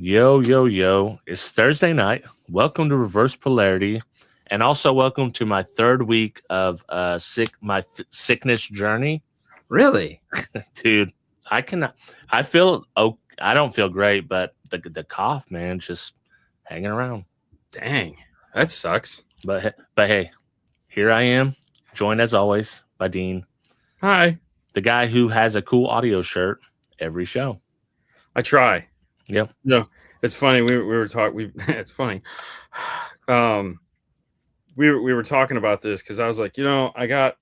Yo, yo, yo. It's Thursday night. Welcome to Reverse Polarity. And also welcome to my third week of sickness journey. Really? Dude, I cannot I don't feel great, but the cough, man, just hanging around. Dang, that sucks. But hey, here I am, joined as always by Dean, Hi. the guy who has a cool audio shirt every show. I try. Yep. No, it's funny. We were talking. It's funny. We were talking about this because I was like, I got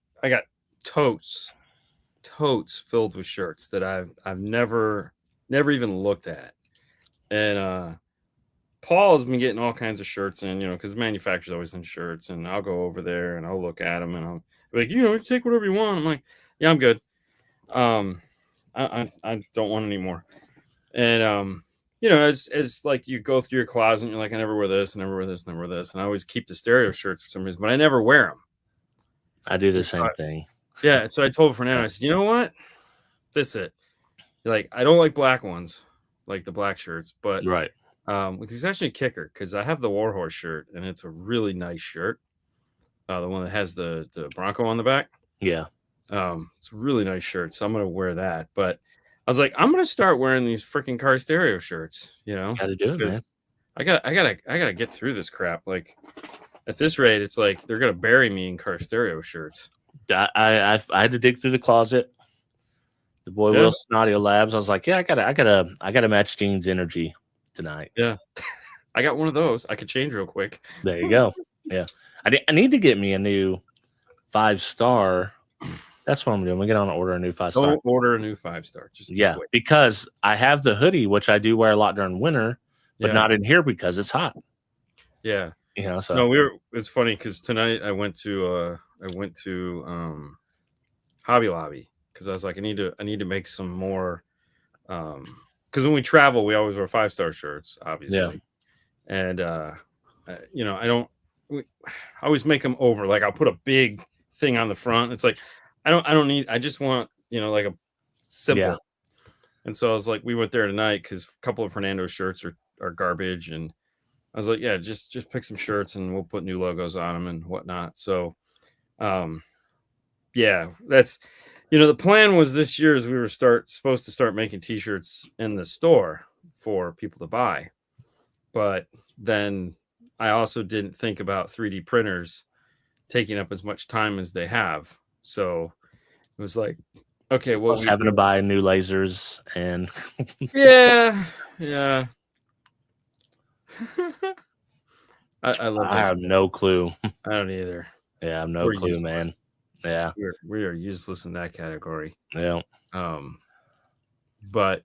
totes filled with shirts that I've never even looked at, and Paul has been getting all kinds of shirts in, because the manufacturer's always in shirts, and I'll go over there and I'll look at them and I'll be like, take whatever you want. I'm like, yeah, I'm good. I don't want any more. And as like you go through your closet and you're like, I never wear this, I never wear this, I never wear this, and I always keep the stereo shirts for some reason, but I never wear them. I do the same thing. Yeah, so I told Fernando, I said, you know what? That's it. Like, I don't like black ones, like the black shirts, but Right. with the exception of Kicker, because I have the Warhorse shirt and it's a really nice shirt. The one that has the Bronco on the back. Yeah. It's a really nice shirt, so I'm gonna wear that. But I was like, I'm gonna start wearing these freaking car stereo shirts. Gotta do it, man. I gotta get through this crap. Like at this rate, it's like they're gonna bury me in car stereo shirts. I had to dig through the closet. The boy Will Snotty Labs. I was like, yeah, I gotta match Dean's energy tonight. Yeah, I got one of those. I could change real quick. There you go. Yeah, I need to get me a new 5-star. That's what I'm doing. We get on to order a new 5-star. Don't order a new 5-star. Just wait. Because I have the hoodie, which I do wear a lot during winter, but not in here because it's hot. Yeah, So no, it's funny because tonight I went to Hobby Lobby because I was like, I need to make some more. Because when we travel, we always wear 5-star shirts, obviously, and I always make them over. Like I'll put a big thing on the front. It's like I just want like a simple. Yeah. And so I was like, we went there tonight because a couple of Fernando's shirts are garbage, and I was like, yeah, just pick some shirts and we'll put new logos on them and whatnot. So, yeah, that's the plan was this year is we were supposed to start making T-shirts in the store for people to buy, but then I also didn't think about 3D printers taking up as much time as they have. So it was like, okay, well, having to buy new lasers and yeah. I love. I have no clue. I don't either. Yeah, I have no clue, useless. Man. Yeah, we are useless in that category. Yeah. But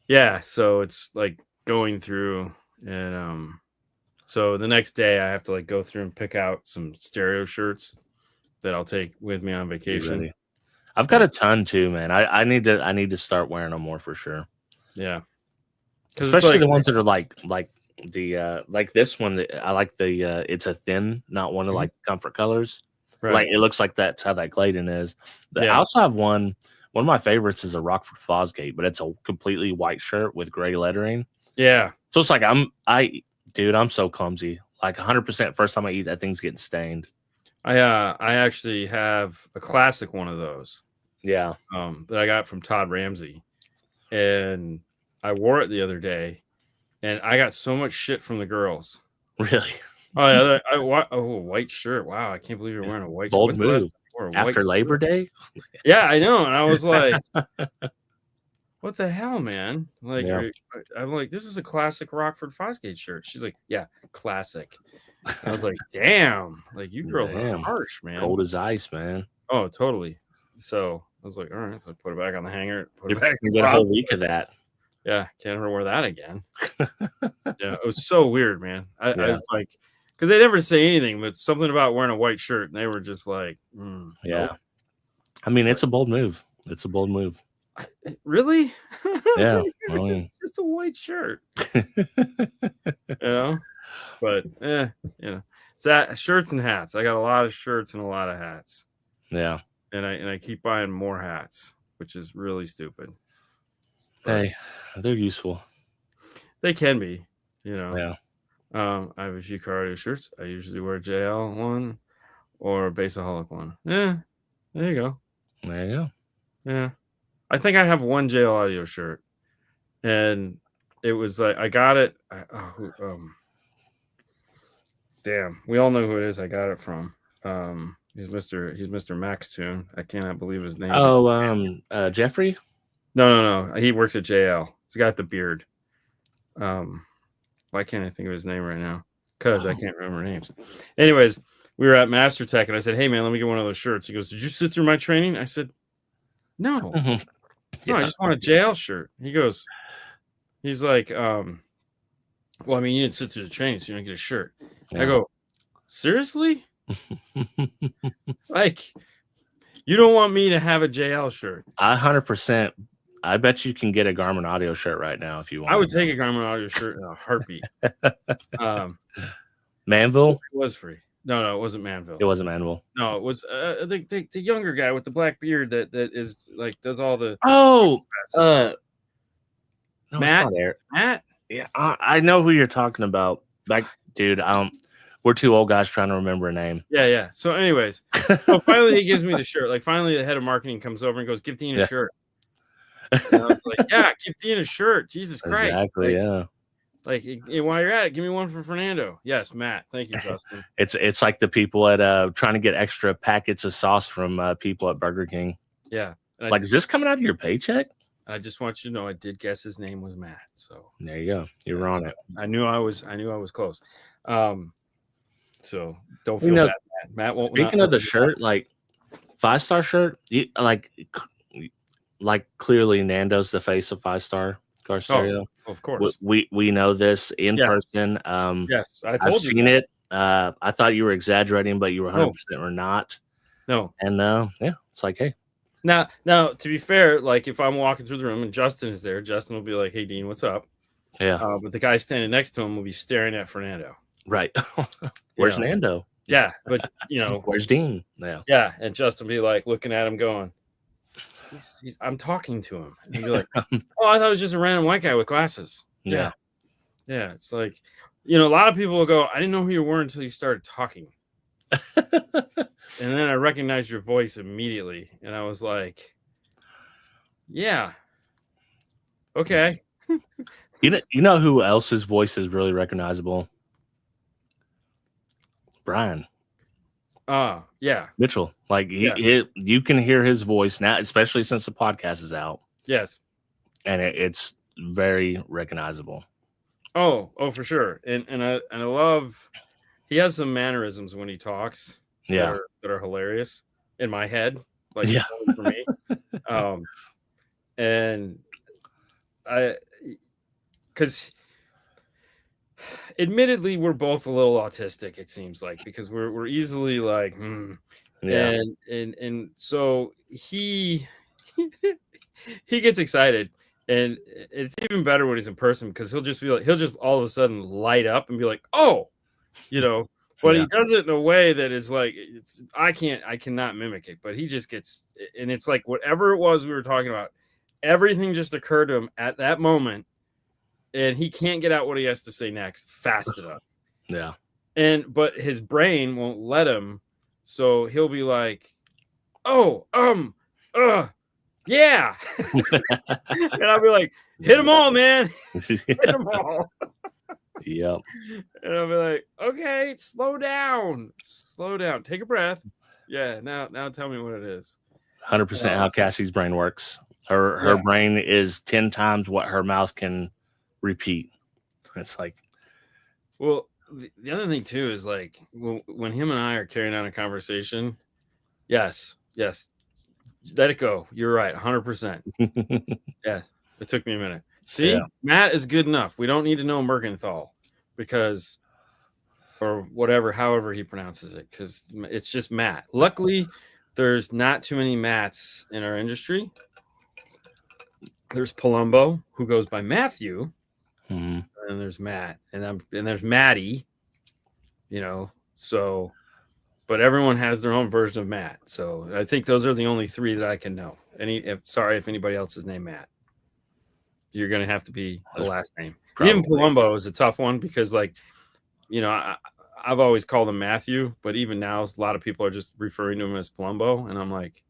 yeah, so it's like going through and so the next day I have to like go through and pick out some stereo shirts that I'll take with me on vacation. Really? I've got a ton too, man. I need to start wearing them more for sure. Yeah, especially the ones that are like the like this one. I like the it's a thin, not one of like comfort colors. Right. Like it looks like that's how that Clayton is. I also have one. One of my favorites is a Rockford Fosgate, but it's a completely white shirt with gray lettering. Yeah. So it's like I'm so clumsy. Like 100% first time I eat that thing's getting stained. I actually have a classic one of those. Yeah. That I got from Todd Ramsey, and I wore it the other day, and I got so much shit from the girls. Really? Oh yeah, a white shirt. Wow, I can't believe you're wearing a white bold shirt. Move. After Labor Day? Yeah, I know. And I was like, what the hell, man? Like, I'm like, this is a classic Rockford Fosgate shirt. She's like, yeah, classic. And I was like, damn, like you girls are harsh, man. Cold as ice, man. Oh, totally. So I was like, all right, so put it back on the hanger. Put it back in the whole week of that. Yeah, can't ever wear that again. Yeah, it was so weird, man. I was like, because they never say anything, but something about wearing a white shirt, and they were just like, yeah. Nope. I mean, it's a bold move. It's a bold move. Really? Yeah. It's just a white shirt. But it's that shirts and hats. I got a lot of shirts and a lot of hats. Yeah. And I keep buying more hats, which is really stupid. Hey, they're useful. They can be, you know. Yeah. I have a few cardio shirts. I usually wear JL one or Bassaholic one. Yeah, there you go. There you go. Yeah, I think I have one JL Audio shirt, and it was like I got it. Damn, we all know who it is. I got it from. He's Mr. Max Tune. I cannot believe his name. Oh, Jeffrey. No. He works at JL. He's got the beard. Why can't I think of his name right now? Because I can't remember names. Anyways, we were at Master Tech, and I said, "Hey, man, let me get one of those shirts." He goes, "Did you sit through my training?" I said, "No, no, I just want a JL shirt." He's like, "Well, I mean, you didn't sit through the training, so you don't get a shirt." Yeah. I go, "Seriously? Like, you don't want me to have a JL shirt?" 100%. I bet you can get a Garmin Audio shirt right now if you want. I would take a Garmin Audio shirt in a heartbeat. Manville? It was free. No, it wasn't Manville. It wasn't Manville. No, it was the younger guy with the black beard that is like does all the. Oh, no, Matt. Matt. Yeah, I know who you're talking about. Like, dude, we're two old guys trying to remember a name. Yeah. So, anyways, so finally he gives me the shirt. Like, finally the head of marketing comes over and goes, "Give Dean a shirt." And I was like, "Yeah, give Dean a shirt." Jesus Christ. Exactly. Like, yeah. Like, while you're at it, give me one for Fernando. Yes, Matt. Thank you, Justin. It's like the people at trying to get extra packets of sauce from people at Burger King. Yeah. Like, is this coming out of your paycheck? I just want you to know I did guess his name was Matt. So there you go. You were on it. I knew I was close. So don't feel bad, Matt. Matt won't. Speaking of the shirt, like 5-star shirt, like clearly Nando's the face of 5-star car stereo. Oh, of course. We know this in person. Yes, I've seen it. I thought you were exaggerating, but you were 100% or not. No. And yeah, it's like, hey. Now, to be fair, like if I'm walking through the room and Justin is there, Justin will be like, "Hey, Dean, what's up?" Yeah. But the guy standing next to him will be staring at Fernando. Right. Where's Nando? Yeah, but where's Dean? Yeah. Yeah, and Justin will be like looking at him, going, I'm talking to him. And he'll be like, "Oh, I thought it was just a random white guy with glasses." Yeah. It's like, a lot of people will go, "I didn't know who you were until you started talking." And then I recognized your voice immediately. And I was like, yeah. Okay. You know who else's voice is really recognizable? Brian. Yeah. Mitchell. Like you can hear his voice now, especially since the podcast is out. Yes. And it's very recognizable. Oh, for sure. And I love, he has some mannerisms when he talks. Yeah. That are hilarious in my head. Like for me. And because admittedly we're both a little autistic, it seems like, because we're easily like, Yeah. And so he gets excited, and it's even better when he's in person, because he'll just all of a sudden light up and be like, "Oh," but he does it in a way that is like, I cannot mimic it, but he just gets, and it's like whatever it was we were talking about, everything just occurred to him at that moment, and he can't get out what he has to say next fast enough. Yeah. But his brain won't let him, so he'll be like, "Oh, yeah." And I'll be like, "Hit them all, man. Hit them all." Yep. And I'll be like, "Okay, slow down. Take a breath." Yeah. Now tell me what it is. 100% how Cassie's brain works. Her brain is 10 times what her mouth can repeat. It's like, well, the other thing too is like when him and I are carrying on a conversation. Yes, let it go. You're right, 100%. Yeah, it took me a minute. See, Matt is good enough. We don't need to know Mergenthal, because, or whatever, however he pronounces it, because it's just Matt. Luckily, there's not too many Matts in our industry. There's Palumbo, who goes by Matthew, and there's Matt, and there's Maddie. So, but everyone has their own version of Matt. So I think those are the only three that I can know. Sorry if anybody else is named Matt. you're going to have to be the last name. Even Palumbo is a tough one because, like, I've always called him Matthew, but even now, a lot of people are just referring to him as Palumbo, and I'm like,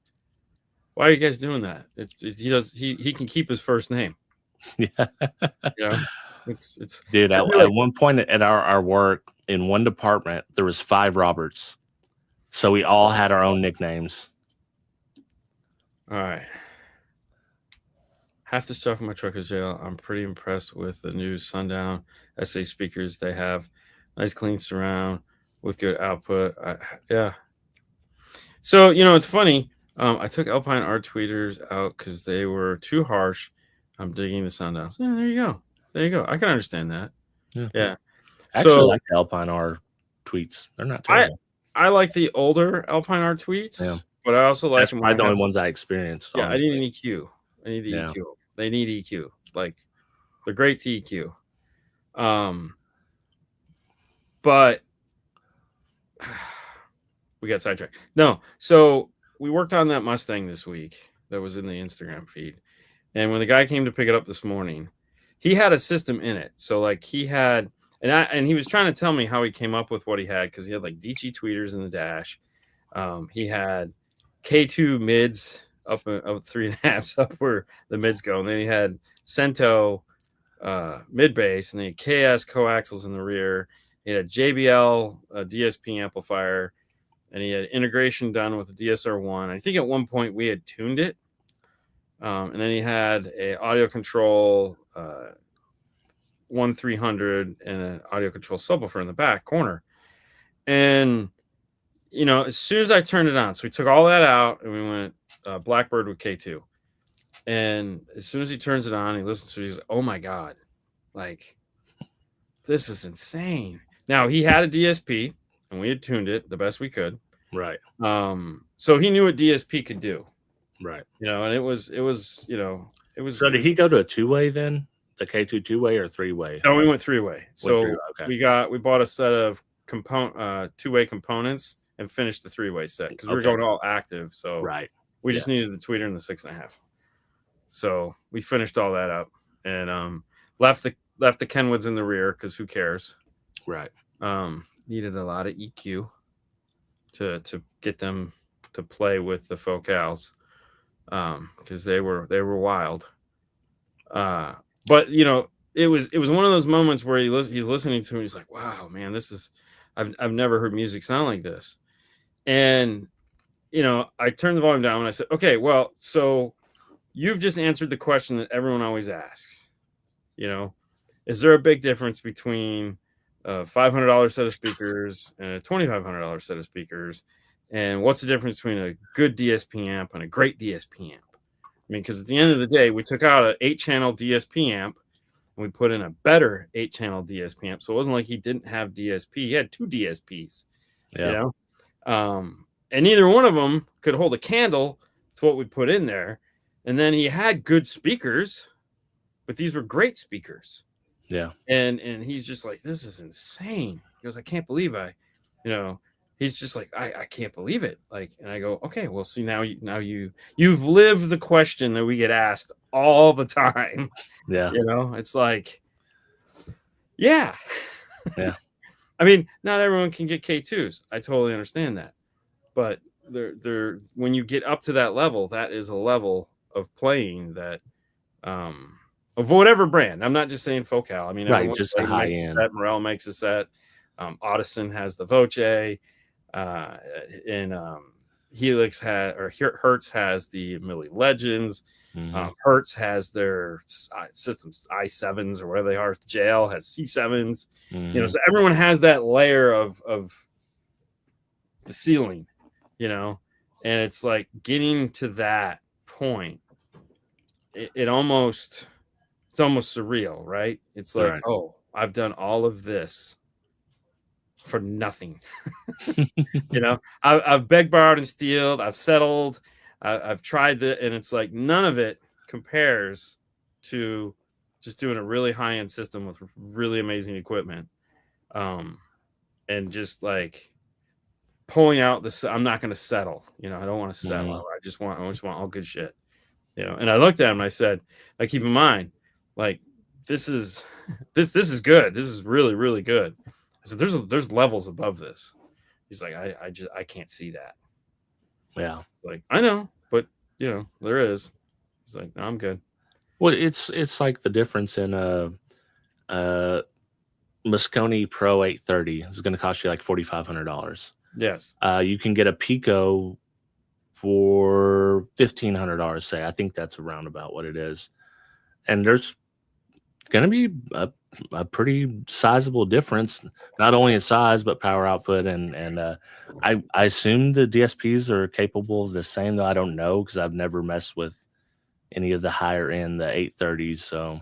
why are you guys doing that? He can keep his first name. Yeah. It's dude. At one point at our work in one department, there was 5 Roberts, so we all had our own nicknames. All right. Half the stuff in my truck is jail. I'm pretty impressed with the new Sundown SA speakers they have. Nice clean surround with good output. Yeah. So, it's funny. I took Alpine Art tweeters out because they were too harsh. I'm digging the Sundowns. Yeah, there you go. I can understand that. Yeah. I actually like the Alpine Art tweets. They're not terrible. I like the older Alpine Art tweets, but I also like them. That's the only ones I experienced. Yeah, honestly. I need an EQ. I need the EQ. They need EQ. Like, they're great to EQ. But we got sidetracked. No, so we worked on that Mustang this week that was in the Instagram feed. And when the guy came to pick it up this morning, he had a system in it. So, like, he had, and he was trying to tell me how he came up with what he had, because he had, like, DC tweeters in the dash. He had K2 mids up 3.5s up where the mids go. And then he had Cento mid bass, and then he had KS coaxials in the rear. He had a JBL DSP amplifier, and he had integration done with the DSR1. I think at one point we had tuned it. And then he had a audio control 1300 and an audio control subwoofer in the back corner. And, as soon as I turned it on, so we took all that out and we went Blackbird with K2. And as soon as he turns it on, he listens to it, he's like, oh my God, like, this is insane. Now, he had a DSP and we had tuned it the best we could. Right. So he knew what DSP could do. Right. And it was. So did he go to a 2-way then? The K2 2-way or 3-way? No, we went 3-way. So we bought a set of 2-way components and finished the 3-way set because we were going all active. So we just needed the tweeter and the 6.5. So we finished all that up and left the Kenwoods in the rear because who cares? Right. Needed a lot of EQ to get them to play with the Focals. Because they were wild. But it was one of those moments where he's listening to it and he's like, wow, man, this is I've never heard music sound like this. And I turned the volume down and I said, okay, well, so you've just answered the question that everyone always asks. Is there a big difference between a $500 set of speakers and a $2,500 set of speakers? And what's the difference between a good DSP amp and a great DSP amp? I mean, because at the end of the day, we took out an 8-channel DSP amp and we put in a better 8-channel DSP amp. So it wasn't like he didn't have DSP. He had 2 DSPs, and neither one of them could hold a candle to what we put in there. And then he had good speakers, but these were great speakers. Yeah. And he's just like, this is insane. He goes, I can't believe he's just like, I can't believe it. Like, and I go, okay, well, see, now you've lived the question that we get asked all the time. Yeah. It's like, yeah. Yeah. I mean, not everyone can get K2s. I totally understand that. But they're when you get up to that level, that is a level of playing that of whatever brand. I'm not just saying Focal. I mean, just a high end. Morel makes a set. Audison has the Voce. And Helix Hertz has the Millie Legends. Mm-hmm. Hertz has their systems i7s or whatever they are. JL has C7s. Mm-hmm. So everyone has that layer of the ceiling, and it's like getting to that point. It's almost surreal, right? It's like, oh, I've done all of this for nothing. I've begged, borrowed, and stealed. I've settled. I've tried and it's like none of it compares to just doing a really high-end system with really amazing equipment, and just like pulling out this. I'm not going to settle. I don't want to settle. Mm-hmm. I just want all good shit. And I looked at him and I said, keep in mind, like this is this is good. This is really, really good. I said, there's levels above this. He's like, I can't see that. Yeah. It's like, I know, but there is. He's like, no, I'm good. Well, it's like the difference in Moscone Pro 830 is going to cost you like $4,500. Yes. You can get a Pico for $1,500. Say, I think that's around about what it is, and there's going to be a pretty sizable difference, not only in size but power output, and I assume the DSPs are capable of the same, though I don't know because I've never messed with any of the higher end, the 830s. So,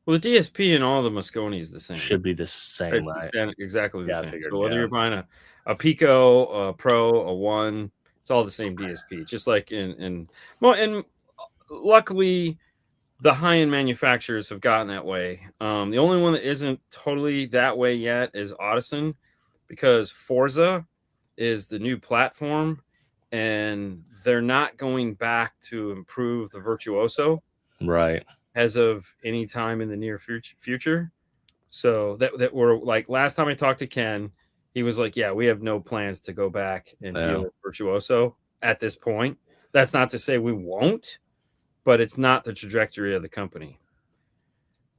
well, the DSP and all the Moscone is the same. Should be the same, it's right? exactly the Yeah, I same. figured, So whether yeah. you're buying a Pico, a Pro, a One, it's all the same DSP. Just like and luckily, the high-end manufacturers have gotten that way. The only one that isn't totally that way yet is Audison, because Forza is the new platform, and they're not going back to improve the Virtuoso, right, as of any time in the near future. So that were like, last time I talked to Ken, he was like, yeah, we have no plans to go back and deal with Virtuoso at this point. That's not to say we won't, but it's not the trajectory of the company.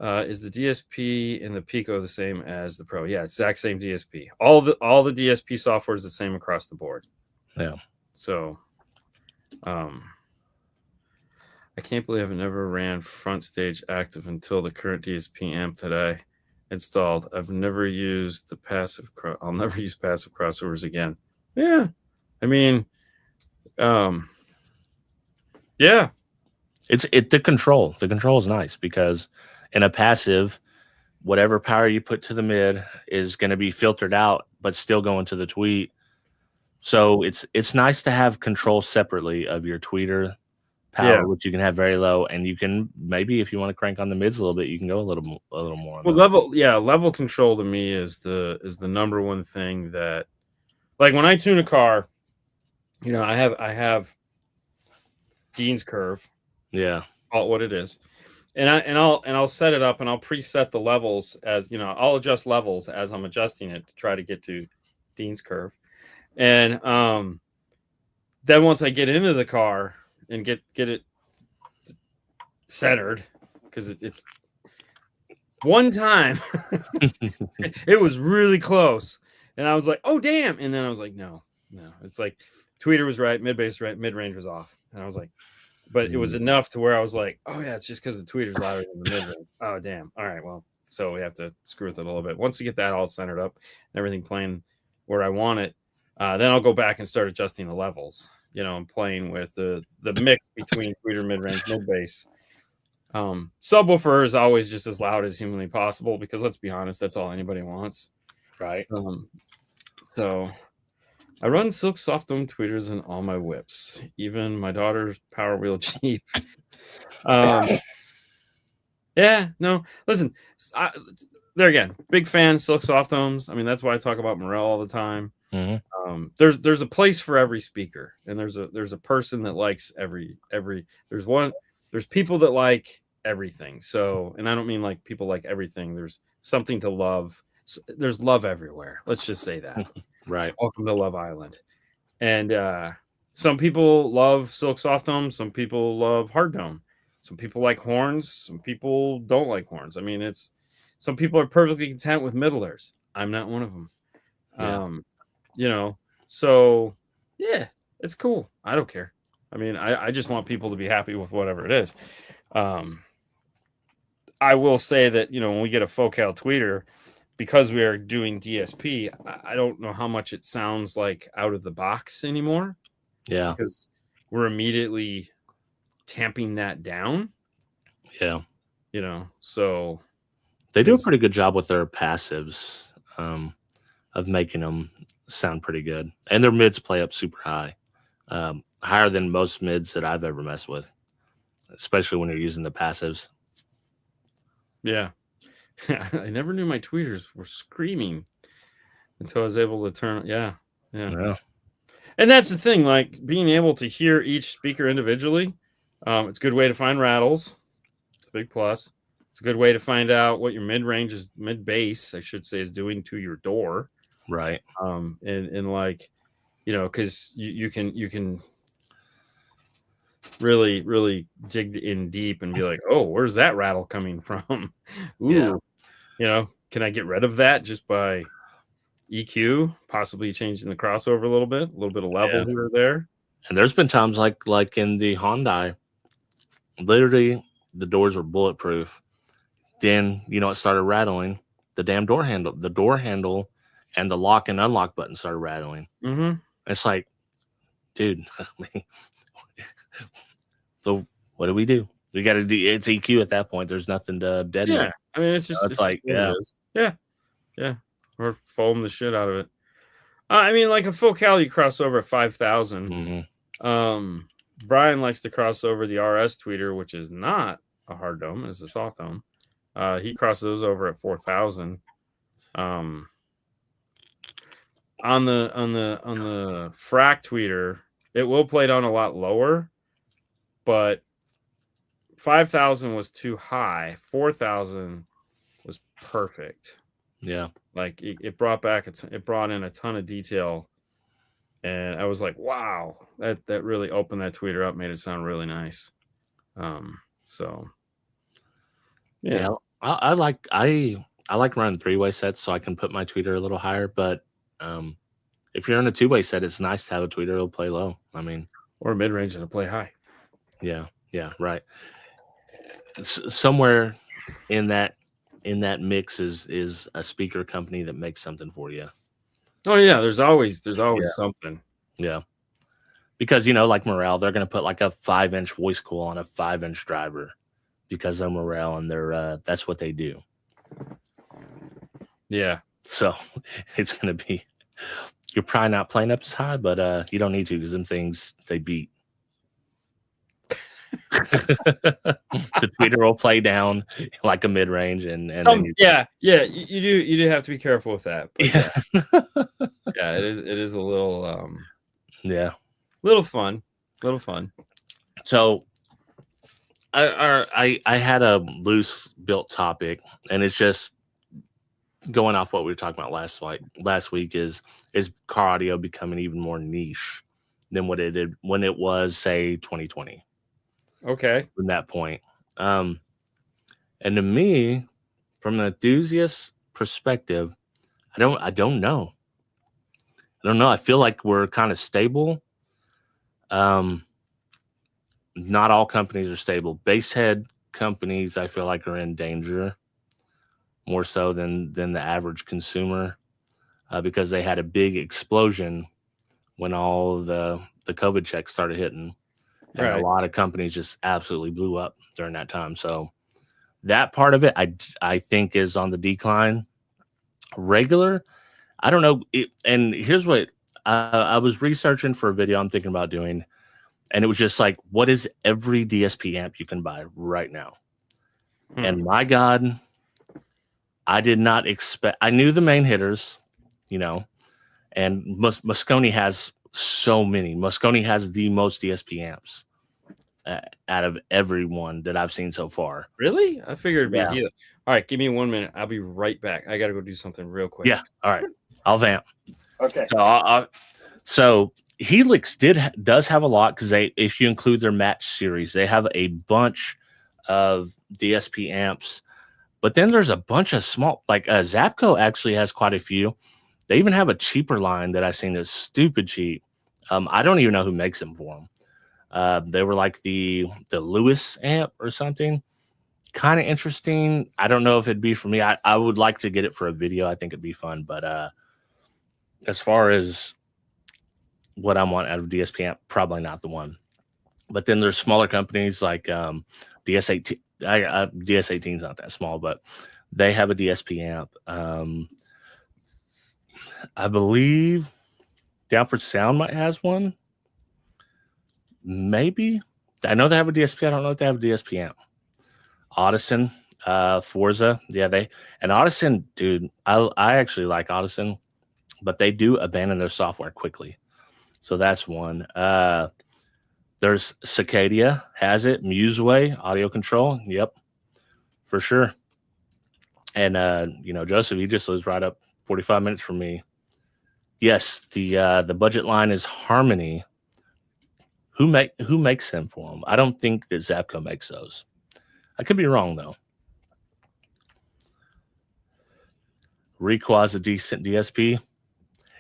Is the DSP in the Pico the same as the Pro? Yeah, exact same DSP. All the DSP software is the same across the board. Yeah. So, I can't believe I've never ran Front Stage Active until the current DSP amp that I installed. I've never used the passive. I'll never use passive crossovers again. Yeah, I mean, yeah. The control. The control is nice because in a passive, whatever power you put to the mid is going to be filtered out, but still going to the tweet. So it's nice to have control separately of your tweeter power, which you can have very low, and you can maybe, if you want to crank on the mids a little bit, you can go a little more. Well, level control to me is the number one thing that, like, when I tune a car, I have Dean's curve. Yeah. Call it what it is. And I'll set it up, and I'll preset the levels as, I'll adjust levels as I'm adjusting it to try to get to Dean's curve. And then once I get into the car and get it centered, because it's one time it was really close, and I was like, oh damn, and then I was like, no, it's like tweeter was right, mid bass right, mid range was off, and I was like, but it was enough to where I was like, oh yeah, it's just because the tweeter's louder than the mid range. Oh damn, all right, well, so we have to screw with it a little bit. Once you get that all centered up and everything playing where I want it, then I'll go back and start adjusting the levels, and playing with the mix between tweeter, mid range, mid bass. Subwoofer is always just as loud as humanly possible, because let's be honest, that's all anybody wants, right? So I run Silk Soft Dome tweeters in all my whips, even my daughter's Power Wheel Jeep. Yeah, no, listen, there again, big fan of Silk Soft Domes. I mean, that's why I talk about Morel all the time. Mm-hmm. There's a place for every speaker, and there's a person that likes every. There's people that like everything. So, and I don't mean like people like everything. There's something to love. There's love everywhere. Let's just say that. Right. Welcome to Love Island. And some people love Silk Soft Dome. Some people love Hard Dome. Some people like horns. Some people don't like horns. I mean, some people are perfectly content with middlers. I'm not one of them. Yeah. So yeah, it's cool. I don't care. I mean, I just want people to be happy with whatever it is. I will say that, when we get a Focal tweeter, because we are doing DSP, I don't know how much it sounds like out of the box anymore. Yeah. Because we're immediately tamping that down. Yeah. So they do a pretty good job with their passives of making them sound pretty good. And their mids play up super high. Higher than most mids that I've ever messed with, especially when you're using the passives. Yeah. I never knew my tweeters were screaming until I was able to turn. Yeah. And that's the thing, like being able to hear each speaker individually. It's a good way to find rattles. It's big plus. It's a good way to find out what your mid bass, I should say, is doing to your door. Right. And like, because you can really dig in deep and be like, oh, where's that rattle coming from? Ooh, can I get rid of that just by EQ, possibly changing the crossover a little bit of level here or there? And there's been times like in the Hyundai, literally the doors were bulletproof. Then it started rattling. The damn door handle, and the lock and unlock button started rattling. Mm-hmm. It's like, dude, so what do we do? We got to do it's EQ at that point. There's nothing to deaden. Yeah, I mean it's just it's like yeah, or foam the shit out of it. I mean, like a full Cali crossover at 5,000. Mm-hmm. Brian likes to cross over the RS tweeter, which is not a hard dome, it's a soft dome. He crosses those over at 4,000. On the frac tweeter, it will play down a lot lower, but 5,000 was too high. 4,000 was perfect. Yeah, like it brought in a ton of detail, and I was like, wow, that really opened that tweeter up, made it sound really nice. So yeah. I like running 3-way sets so I can put my tweeter a little higher, but if you're in a 2-way set, it's nice to have a tweeter that'll play low. I mean, or mid-range and play high. Yeah, right. Somewhere in that mix is a speaker company that makes something for you. Oh yeah, there's always something. Yeah, because like Morel, they're going to put like a 5-inch voice coil on a 5-inch driver because they're Morel and they're that's what they do. Yeah, so it's going to be, you're probably not playing up as high, but you don't need to because them things they beat. The tweeter will play down like a mid-range and you do have to be careful with that, but yeah, it is a little little fun. So I had a loose built topic, and it's just going off what we were talking about last week is car audio becoming even more niche than what it did when it was, say, 2020. Okay. From that point. And to me, from an enthusiast perspective, I don't know. I feel like we're kind of stable. Not all companies are stable. Basshead companies, I feel like, are in danger more so than the average consumer because they had a big explosion when all the COVID checks started hitting. And a lot of companies just absolutely blew up during that time. So that part of it, I think, is on the decline. Regular, I don't know. And here's what I was researching for a video I'm thinking about doing. And it was just like, what is every DSP amp you can buy right now? And my God, I did not expect. I knew the main hitters, and Moscone has so many. Moscone has the most DSP amps out of everyone that I've seen so far. Really? I figured it'd be all right, give me 1 minute. I'll be right back. I got to go do something real quick. Yeah. All right. I'll vamp. Okay. So Helix does have a lot because if you include their match series, they have a bunch of DSP amps. But then there's a bunch of small, like Zapco actually has quite a few. They even have a cheaper line that I've seen that's stupid cheap. I don't even know who makes them for them. They were like the Lewis amp or something. Kind of interesting. I don't know if it'd be for me. I would like to get it for a video. I think it'd be fun. But as far as what I want out of DSP amp, probably not the one. But then there's smaller companies like DS18. DS18 is not that small, but they have a DSP amp. I believe Downford Sound might has one. Maybe. I know they have a DSP. I don't know if they have a DSP amp. Audison, Forza. Yeah, and Audison, dude, I actually like Audison, but they do abandon their software quickly. So that's one. There's Cicadia has it. Museway audio control. Yep. for sure. And Joseph, he just lives right up 45 minutes from me. Yes, the budget line is Harmony. Who makes them for them? I don't think that Zapco makes those. I could be wrong though. Recoil is a decent DSP.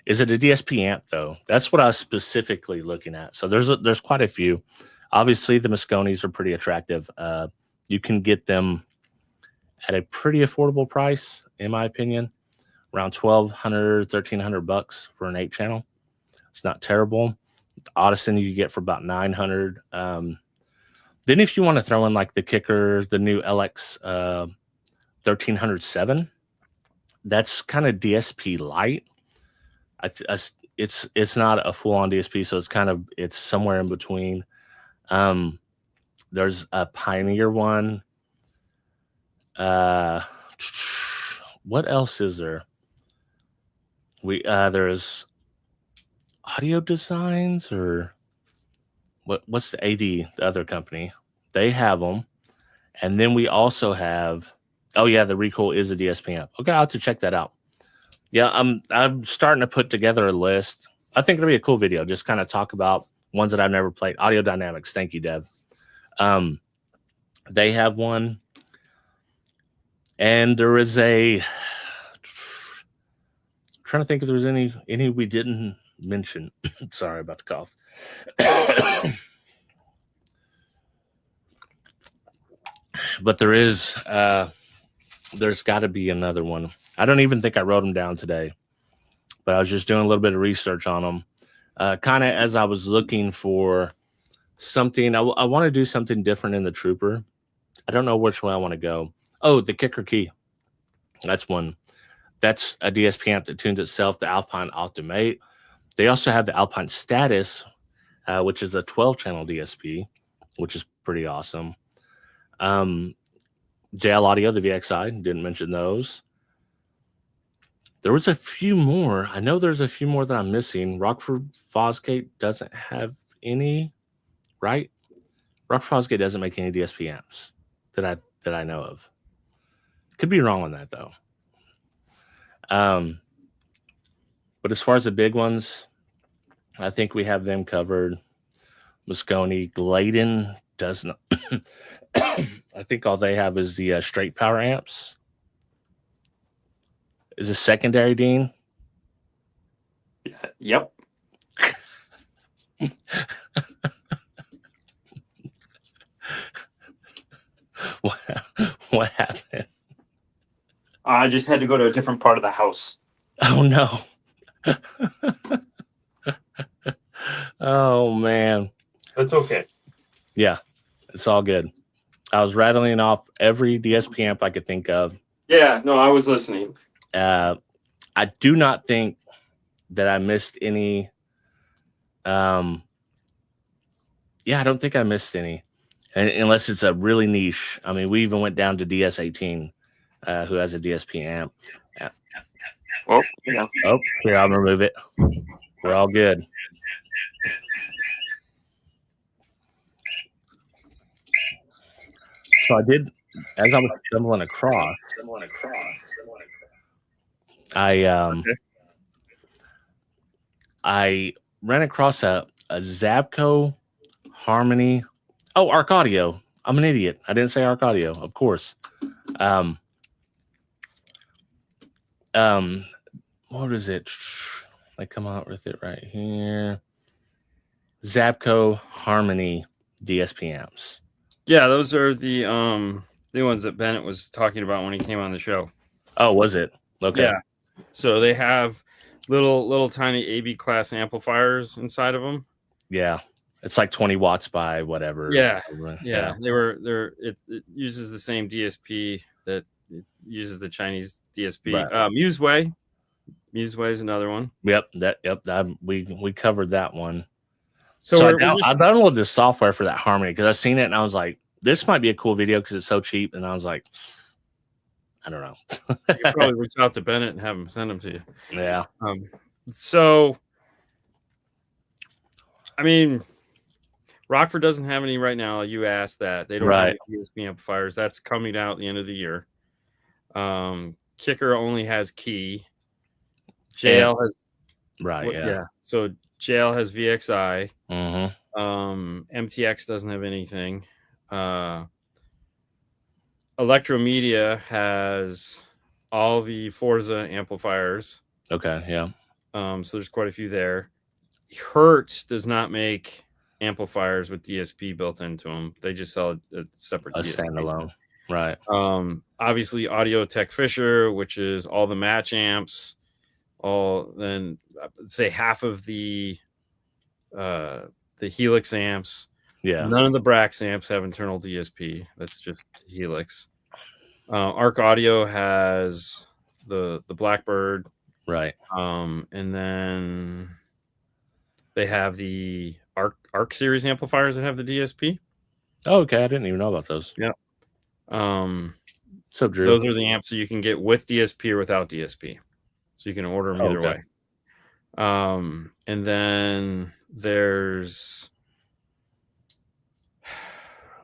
Is it a DSP amp though? That's what I was specifically looking at. So there's quite a few. Obviously, the Mosconis are pretty attractive. You can get them at a pretty affordable price, in my opinion, around $1,200, $1,300 for an 8-channel. It's not terrible. The Audison you get for about $900. Then if you want to throw in like the kicker, the new LX 1307, that's kind of DSP light. It's not a full-on DSP, so it's somewhere in between. There's a Pioneer one. What else is there? There's Audio Designs, or what's the AD, the other company? They have them. And then we also have, the Recoil is a DSP amp. Okay, I'll have to check that out. Yeah, I'm starting to put together a list. I think it'll be a cool video. Just kind of talk about ones that I've never played. Audio Dynamics. Thank you, Dev. They have one. And there is I'm trying to think if there's any we didn't mention. Sorry about the cough. But there's got to be another one. I don't even think I wrote them down today, but I was just doing a little bit of research on them. Kind of as I was looking for something, I want to do something different in the Trooper. I don't know which way I want to go. Oh, the Kicker Key. That's one. That's a DSP amp that tunes itself, the Alpine Optimate. They also have the Alpine Status, which is a 12-channel DSP, which is pretty awesome. JL Audio, the VXI, didn't mention those. There was a few more. I know there's a few more that I'm missing. Rockford Fosgate doesn't have any, right? Rockford Fosgate doesn't make any DSP amps that I know of. Could be wrong on that though. But as far as the big ones, I think we have them covered. Mosconi, Gladen does not. I think all they have is the straight power amps. Is it secondary, Dean? Yep. What happened? I just had to go to a different part of the house. Oh no. Oh man. That's okay. Yeah, it's all good. I was rattling off every DSP amp I could think of. Yeah, no, I was listening. I do not think that I missed any. I don't think I missed any, unless it's a really niche. I mean, we even went down to DS18, who has a DSP amp. Oh, yeah. Oh, here, I'll remove it. We're all good. So I did, as I was stumbling across, I ran across a Zapco Harmony. Oh, Arc Audio. I'm an idiot. I didn't say Arc Audio, of course. What is it? I come out with it right here. Zapco Harmony DSP amps. Yeah, those are the ones that Bennett was talking about when he came on the show. Oh, was it? Okay. Yeah. So they have little tiny AB class amplifiers inside of them. Yeah. It's like 20 watts by whatever. Yeah. It uses the same DSP that it uses the Chinese DSP. Right. Museway is another one. Yep. We covered that one. So I downloaded this software for that Harmony because I seen it and I was like, this might be a cool video because it's so cheap. And I was like, I don't know. You could probably reach out to Bennett and have him send them to you. Yeah. So, I mean, Rockford doesn't have any right now. You asked that. They don't have any DSP amplifiers. That's coming out at the end of the year. Kicker only has Key. JL has So JL has VXI. MTX doesn't have anything. Electromedia has all the Forza amplifiers. Okay, yeah. So there's quite a few there. Hertz does not make amplifiers with DSP built into them. They just sell a separate DSP. Standalone. Right. Obviously Audio Tech Fisher, which is all the match amps, then say half of the Helix amps. Yeah. None of the Brax amps have internal DSP. That's just Helix. Arc Audio has the Blackbird. Right. And then they have the Arc series amplifiers that have the DSP. Oh, okay. I didn't even know about those. Yeah. So Drew, those are the amps that you can get with DSP or without DSP. So you can order them either way. And then there's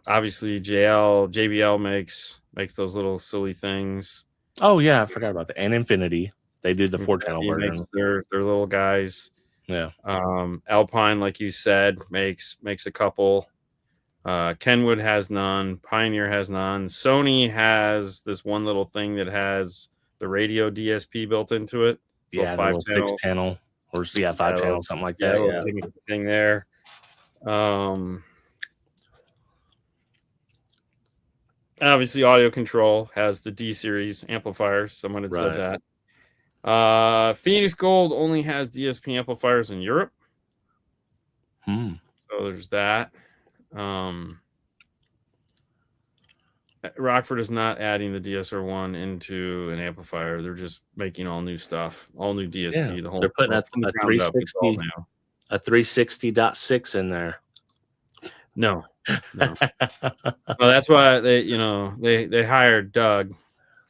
obviously JBL makes those little silly things. Oh yeah, I forgot about that. And Infinity. They do the 4-channel version. Makes their little guys. Yeah. Alpine, like you said, makes a couple. Kenwood has none. Pioneer has none. Sony has this one little thing that has the radio DSP built into it. So yeah, 6-channel or 5-channel, something like that. Yeah, thing there. Obviously, Audio Control has the D series amplifiers. Someone had said that. Phoenix Gold only has DSP amplifiers in Europe. So there's that. Rockford is not adding the DSR1 into an amplifier. They're just making all new stuff, all new DSP. Yeah, they're putting a 360.6 in there. No. Well, that's why they hired Doug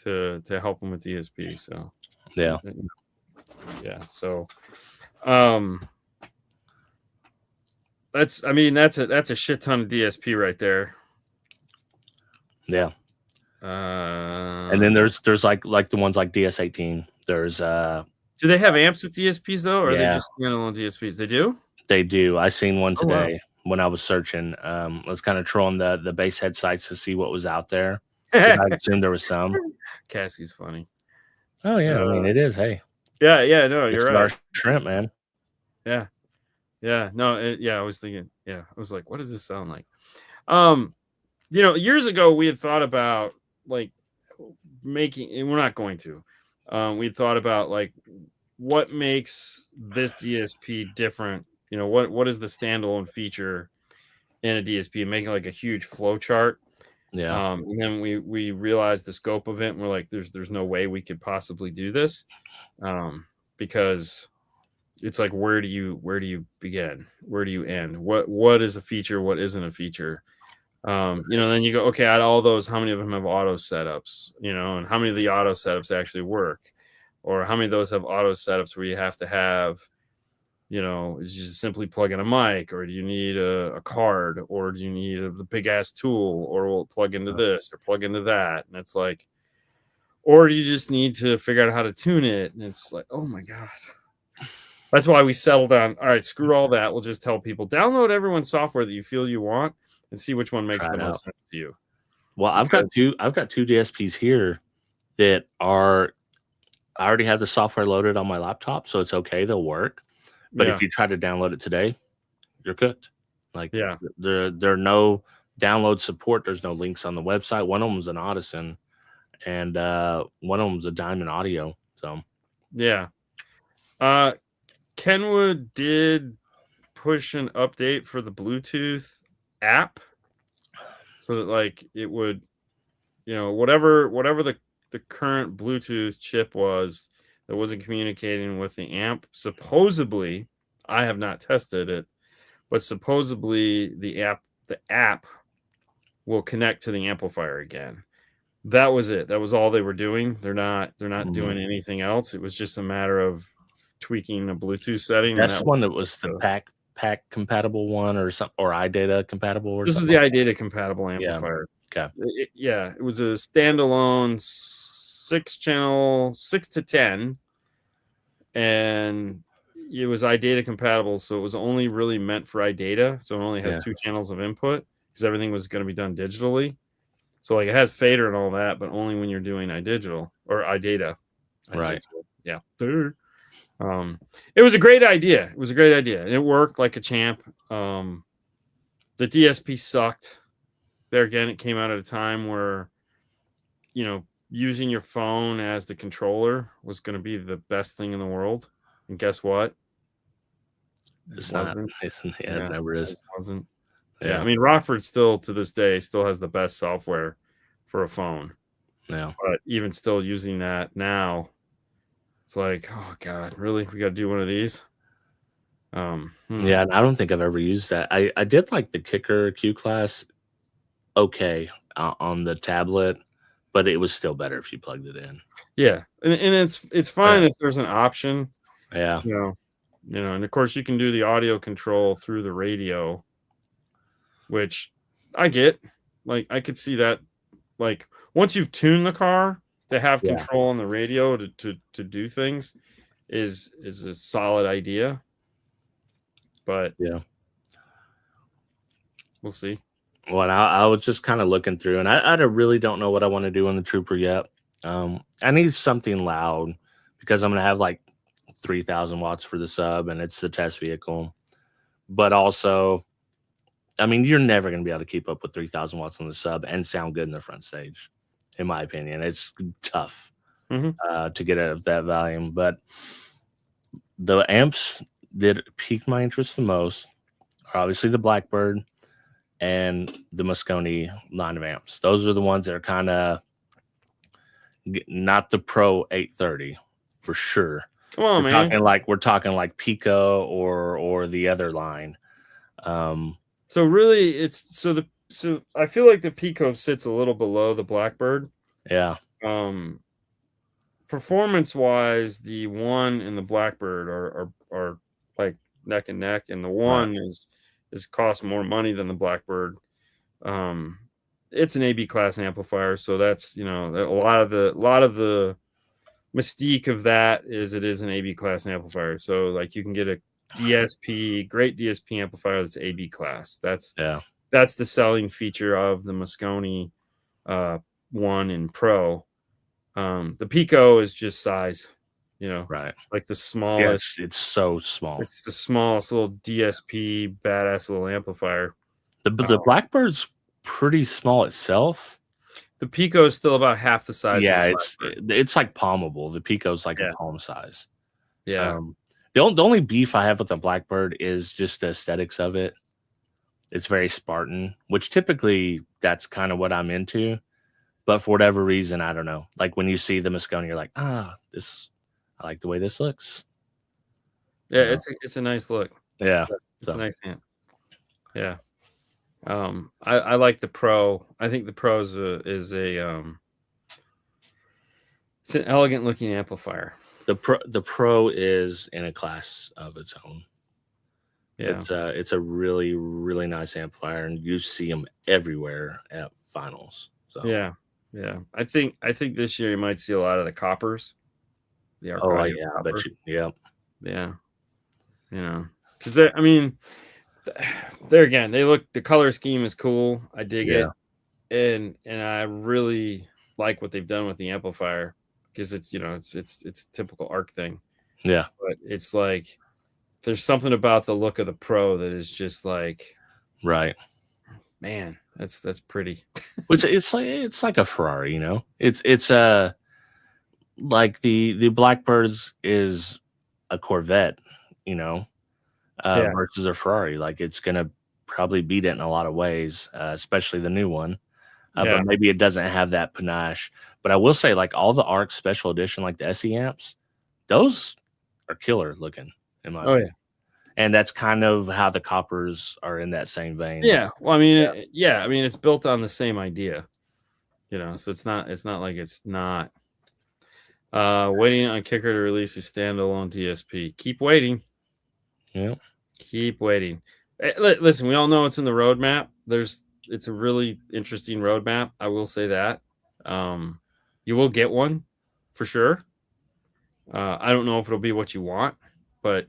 to help them with DSP. So yeah. So that's a shit ton of DSP right there. Yeah. And then there's like the ones like DS18. There's do they have amps with DSPs though, or are they just standalone DSPs? They do. They do. I seen one today when I was searching. I was kind of trolling the Basshead sites to see what was out there. I assumed there was some. Cassie's funny. Oh yeah, I mean it is. Hey. Yeah. No, you're right. Our shrimp, man. Yeah. No. I was thinking. Yeah, I was like, what does this sound like? Years ago we had thought about like making, and we're not going to. We thought about like what makes this DSP different. What is the standalone feature in a DSP, and making like a huge flow chart. Yeah. And then we realized the scope of it, and we're like, there's no way we could possibly do this, because it's like, where do you begin? Where do you end? What is a feature? What isn't a feature? Then you go, okay, out of all those, how many of them have auto setups? And how many of the auto setups actually work? Or how many of those have auto setups where you have to have, is you just simply plug in a mic, or do you need a card, or do you need a big ass tool, or will plug into this or plug into that? And it's like, or do you just need to figure out how to tune it? And it's like, oh my God. That's why we settled on, all right, screw all that. We'll just tell people, download everyone's software that you feel you want and see which one makes the most sense to you. Well, I've got two DSPs here that I already have the software loaded on my laptop, so it's okay, they'll work. But if you try to download it today, you're cooked. Like, there are no download support. There's no links on the website. One of them is an Audison, and one of them is a Diamond Audio. So, Kenwood did push an update for the Bluetooth app, so that like it would, whatever the current Bluetooth chip was that wasn't communicating with the amp. Supposedly, I have not tested it, but supposedly the app will connect to the amplifier again. That was it. That was all they were doing. They're not doing anything else. It was just a matter of tweaking a Bluetooth setting. That's one that was the pack compatible one or something, or iData compatible or this something? was the iData compatible amplifier. Yeah. Okay. It was a standalone 6-channel, 6 to 10, and it was iData compatible, so it was only really meant for iData. So it only has 2 channels of input because everything was going to be done digitally. So like it has fader and all that, but only when you're doing iDigital or iData. Right. Yeah. It was a great idea. It was a great idea. And it worked like a champ. The DSP sucked. There again, it came out at a time where, using your phone as the controller was going to be the best thing in the world. And guess what? It's not. It never is. It wasn't. Yeah. I mean, Rockford still to this day still has the best software for a phone. Yeah. But even still using that now, it's like, oh God, really? We got to do one of these? Yeah, I don't think I've ever used that. I did like the Kicker Q class okay on the tablet, but it was still better if you plugged it in. Yeah, and it's fine if there's an option. Yeah. And of course you can do the audio control through the radio, which I get. Like I could see that. Like once you've tuned the car to have control on the radio to do things is a solid idea. But yeah, we'll see. Well, I was just kind of looking through, and I really don't know what I want to do on the Trooper yet. I need something loud because I'm going to have like 3,000 watts for the sub, and it's the test vehicle. But also, I mean, you're never going to be able to keep up with 3,000 watts on the sub and sound good in the front stage, in my opinion. It's tough to get out of that volume. But the amps that piqued my interest the most are obviously the Blackbird and the Moscone line of amps. Those are the ones that are kind of not the Pro 830 for sure. Come on, man. We're talking like Pico or the other line. So really, so I feel like the Pico sits a little below the Blackbird. Yeah. Performance wise, the one and the Blackbird are like neck and neck, and the one is cost more money than the Blackbird. It's an AB class amplifier, so that's a lot of the mystique of that is it is an AB class amplifier. So like you can get a great DSP amplifier that's AB class. That's the selling feature of the Moscone 1 and Pro. The Pico is just size, like the smallest. It's so small. It's the smallest little DSP badass little amplifier. The Blackbird's pretty small itself. The Pico is still about half the size. Yeah, it's like palmable. The Pico's like a palm size. Yeah. The only beef I have with the Blackbird is just the aesthetics of it. It's very Spartan, which typically that's kind of what I'm into. But for whatever reason, I don't know. Like when you see the Moscone, you're like, I like the way this looks. Yeah, it's a nice look. Yeah. It's a nice amp. Yeah. I like the Pro. I think the Pro is it's an elegant looking amplifier. The Pro is in a class of its own. Yeah. It's a really, really nice amplifier, and you see them everywhere at finals. So yeah. I think this year you might see a lot of the coppers. Copper. I bet you. Yeah. Because there again, the color scheme is cool. I dig it, and I really like what they've done with the amplifier because it's a typical ARC thing. Yeah, but it's like there's something about the look of the Pro that is just like, man, that's pretty. Which it's like a Ferrari, It's like the Blackbirds is a Corvette, versus a Ferrari. Like it's gonna probably beat it in a lot of ways, especially the new one. But maybe it doesn't have that panache. But I will say, like all the ARC Special Edition, like the SE amps, those are killer looking in my opinion. And that's kind of how the coppers are in that same vein. Yeah. Well, I mean, it's built on the same idea, so it's not like it's not. Waiting on Kicker to release a standalone DSP. Keep waiting. Yeah. Keep waiting. Listen, we all know it's in the roadmap. It's a really interesting roadmap. I will say that. You will get one for sure. I don't know if it'll be what you want, but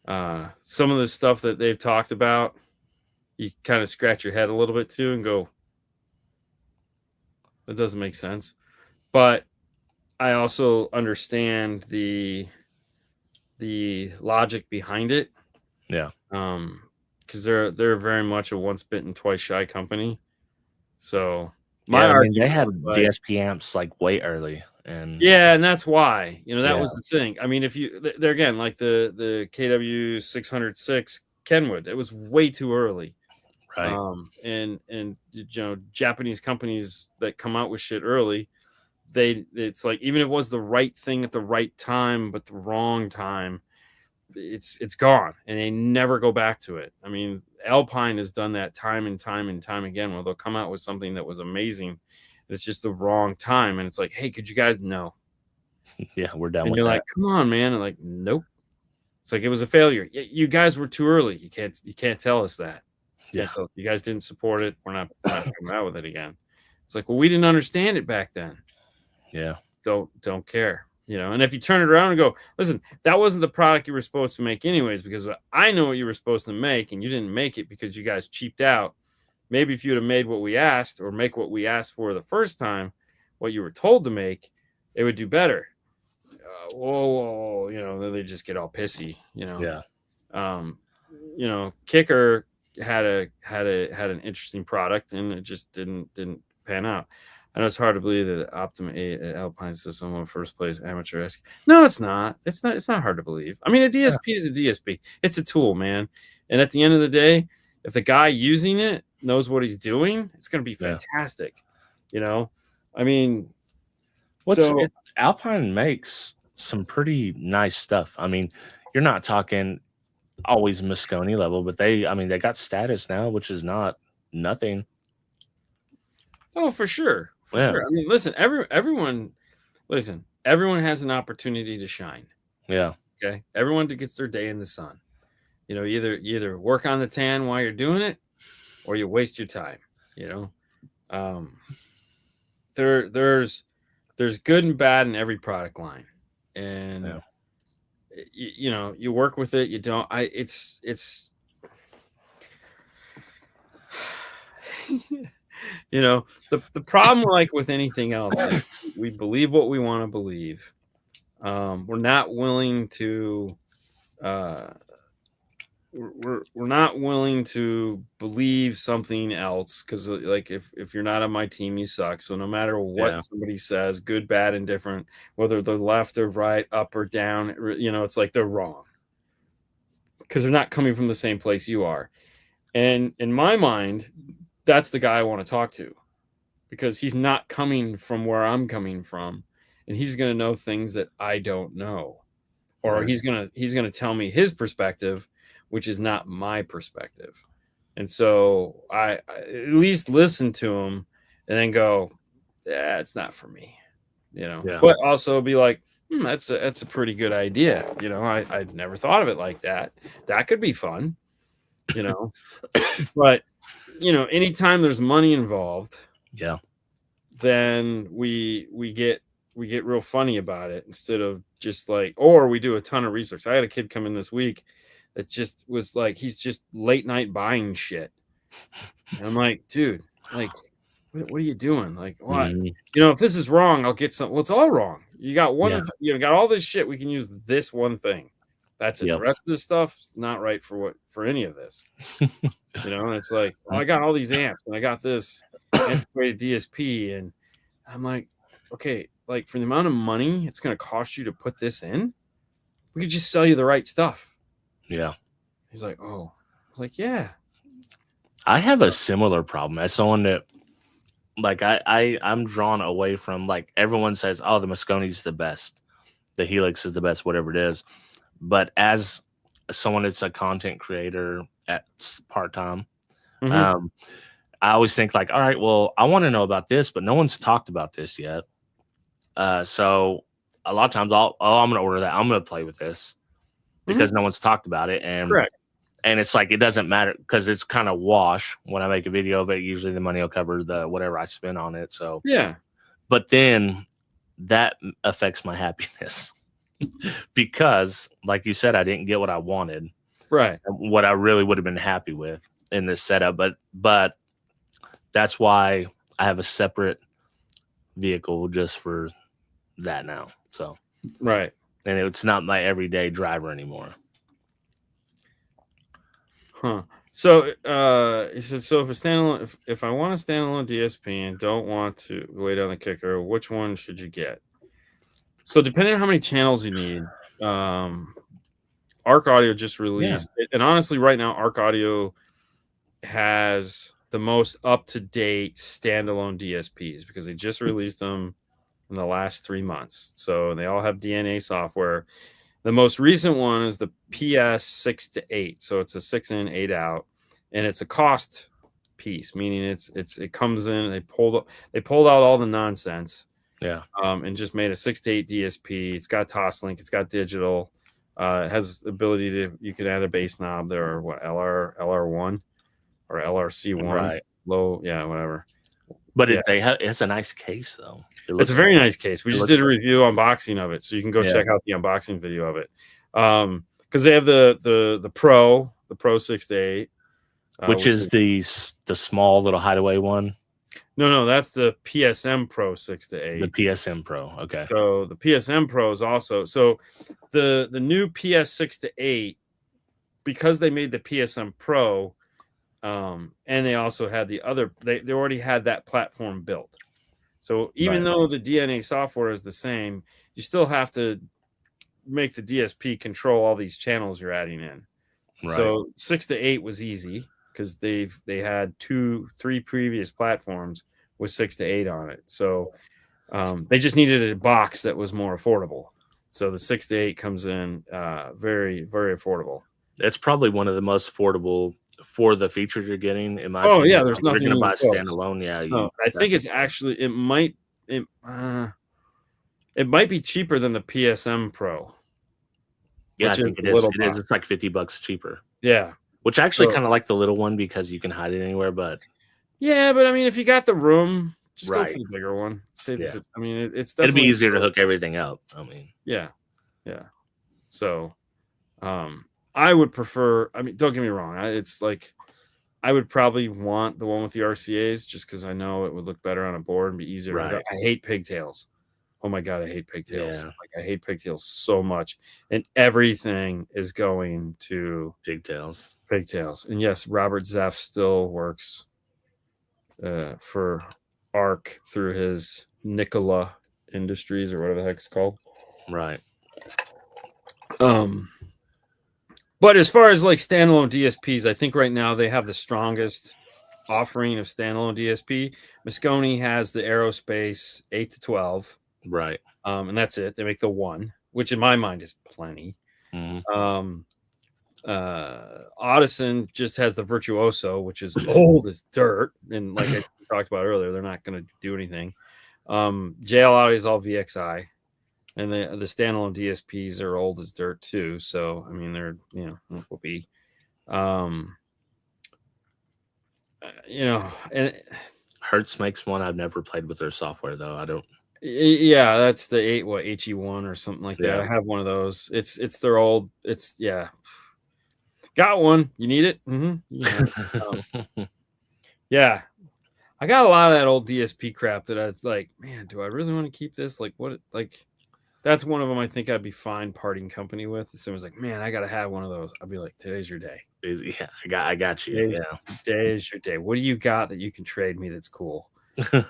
some of the stuff that they've talked about, you kind of scratch your head a little bit too and go, that doesn't make sense. But I also understand the logic behind it. Yeah. Because they're very much a once bitten, twice shy company. So they had DSP amps like way early, and that's why that was the thing. I mean, if they're again like the KW 606 Kenwood, it was way too early, right? And Japanese companies that come out with shit early, it's like even if it was the right thing at the right time, but the wrong time, it's gone and they never go back to it. I mean, Alpine has done that time and time and time again, where they'll come out with something that was amazing. It's just the wrong time. And it's like, hey, could you guys know? Yeah, we're done. And with you're that. like, come on, man. And like, nope. It's like, it was a failure. You guys were too early. You can't tell us that. You guys didn't support it. We're not coming out with it again. It's like, well, we didn't understand it back then. Yeah. Don't care. And if you turn it around and go, listen, that wasn't the product you were supposed to make anyways, because I know what you were supposed to make and you didn't make it because you guys cheaped out. Maybe if you'd have made what we asked, or make what we asked for the first time, what you were told to make, it would do better. Whoa, then they just get all pissy, Yeah. Kicker had an interesting product and it just didn't pan out. I know it's hard to believe that Optima 8 at Alpine System won first place amateur-esque. No, it's not. It's not hard to believe. I mean, a DSP is a DSP. It's a tool, man. And at the end of the day, if the guy using it knows what he's doing, it's going to be fantastic. I mean, Alpine makes some pretty nice stuff. I mean, you're not talking always Moscone level, but they got status now, which is not nothing. Oh, for sure. Sure. I mean, listen, everyone has an opportunity to shine. Yeah. Okay. Everyone gets their day in the sun. You either work on the tan while you're doing it, or you waste your time. There's good and bad in every product line, and you work with it. You don't. It's. The problem, like with anything else, is we believe what we want to believe. We're not willing to we're not willing to believe something else, because like if you're not on my team, you suck. So no matter what somebody says, good, bad, and different, whether they're left or right, up or down, it's like they're wrong, because they're not coming from the same place you are. And in my mind, that's the guy I want to talk to, because he's not coming from where I'm coming from, and he's going to know things that I don't know, or he's going to tell me his perspective, which is not my perspective. And so I at least listen to him and then go, yeah, it's not for me, but also be like, that's a pretty good idea. I'd never thought of it like that. That could be fun, but anytime there's money involved, then we get real funny about it, instead of just like, or we do a ton of research. I had a kid come in this week that just was like, he's just late night buying shit. And I'm like, dude, like, what are you doing? Like, what? If this is wrong, I'll get some. Well, it's all wrong. You got got all this shit. We can use this one thing. That's it. The rest of this stuff is not right for any of this. And it's like, I got all these amps and I got this integrated DSP, and I'm like, okay, like for the amount of money it's going to cost you to put this in, we could just sell you the right stuff. Yeah. He's like, oh. I was like, yeah. I have a similar problem as someone that, like, I'm drawn away from, like, everyone says, oh, the Moscone's the best, the Helix is the best, whatever it is. But as someone that's a content creator at part-time, I always think like, all right, well, I want to know about this, but no one's talked about this yet. So a lot of times I'm going to order that. I'm going to play with this. because no one's talked about it. And correct. And it's like, it doesn't matter because it's kind of wash when I make a video of it. Usually the money will cover the whatever I spend on it. So yeah, but then that affects my happiness because, like you said, I didn't get what I wanted, right? What I really would have been happy with in this setup. But that's why I have a separate vehicle just for that now. So right, and it's not my everyday driver anymore. Huh. So he said, so if a standalone, if I want a standalone DSP and don't want to lay down the kicker, which one should you get? So depending on how many channels you need, Arc Audio just released, and honestly, right now, Arc Audio has the most up-to-date standalone DSPs because they just released them in the last 3 months. So they all have DNA software. The most recent one is the PS 6 to 8. So it's a 6 in, 8 out, and it's a cost piece, meaning it comes in. They pulled out all the nonsense, and just made a 6 to 8 DSP. It's got Toslink, it's got digital, it has the ability to, you can add a bass knob there, or what, LR1 or LRC1, right? Low, yeah, whatever. But it's a nice case, though. It's a very nice case. We just did a review unboxing of it, so you can go check out the unboxing video of it. Because they have the Pro 6 to 8, which is the small little hideaway one. No, that's the PSM Pro 6 to 8. The PSM Pro, okay. So the PSM Pro is also the new PS 6 to 8, because they made the PSM Pro. And they also had the other, they already had that platform built. So even though the DNA software is the same, you still have to make the DSP control all these channels you're adding in. Right. So 6 to 8 was easy because they had 2-3 previous platforms with 6 to 8 on it. So they just needed a box that was more affordable. So the 6 to 8 comes in very, very affordable. It's probably one of the most affordable for the features you're getting. In my opinion. Yeah, there's nothing. You're gonna buy standalone. Yeah, I think it's actually it might be cheaper than the PSM Pro. Yeah, I think it is. It is. It's like $50 cheaper. Yeah, which I actually kind of like the little one because you can hide it anywhere. But yeah, but I mean, if you got the room, just go for the bigger one. I mean, it's it'd be easier to hook everything up. I mean, yeah. So, I would prefer. I mean, don't get me wrong. It's like I would probably want the one with the RCAs just because I know it would look better on a board and be easier. Right. I hate pigtails. Oh my god, I hate pigtails. Yeah. Like I hate pigtails so much, and everything is going to pigtails. And yes, Robert Zeff still works for Arc through his Nikola Industries or whatever the heck it's called. Right. But as far as like standalone DSPs, I think right now they have the strongest offering of standalone DSP. Moscone has the Aerospace 8 to 12. Right. And that's it. They make the one, which in my mind is plenty. Mm-hmm. Audison just has the Virtuoso, which is old as dirt. And like I talked about earlier, they're not going to do anything. JL Audio is all VXI. And the standalone DSPs are old as dirt too. So I mean, they're will be, and Hertz makes one. I've never played with their software though. I don't. Yeah, that's the HE1 or something like that. I have one of those. It's their old. Got one. You need it. Mm-hmm. Yeah. I got a lot of that old DSP crap that I was like, man, do I really want to keep this? Like what? Like. That's one of them I think I'd be fine parting company with. If someone's like, man, I got to have one of those. I'd be like, today's your day. Yeah, I got you. Today is your day. What do you got that you can trade me that's cool? I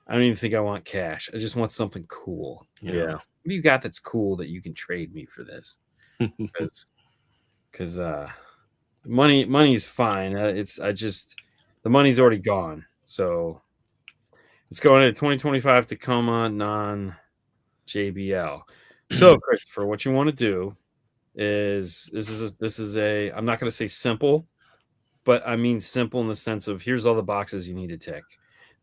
don't even think I want cash. I just want something cool. Yeah. What do you got that's cool that you can trade me for this? Because money's fine. The money's already gone. So it's going into 2025 Tacoma non-JBL. So Christopher, what you want to do is this is a, I'm not going to say simple, but I mean simple in the sense of here's all the boxes you need to tick.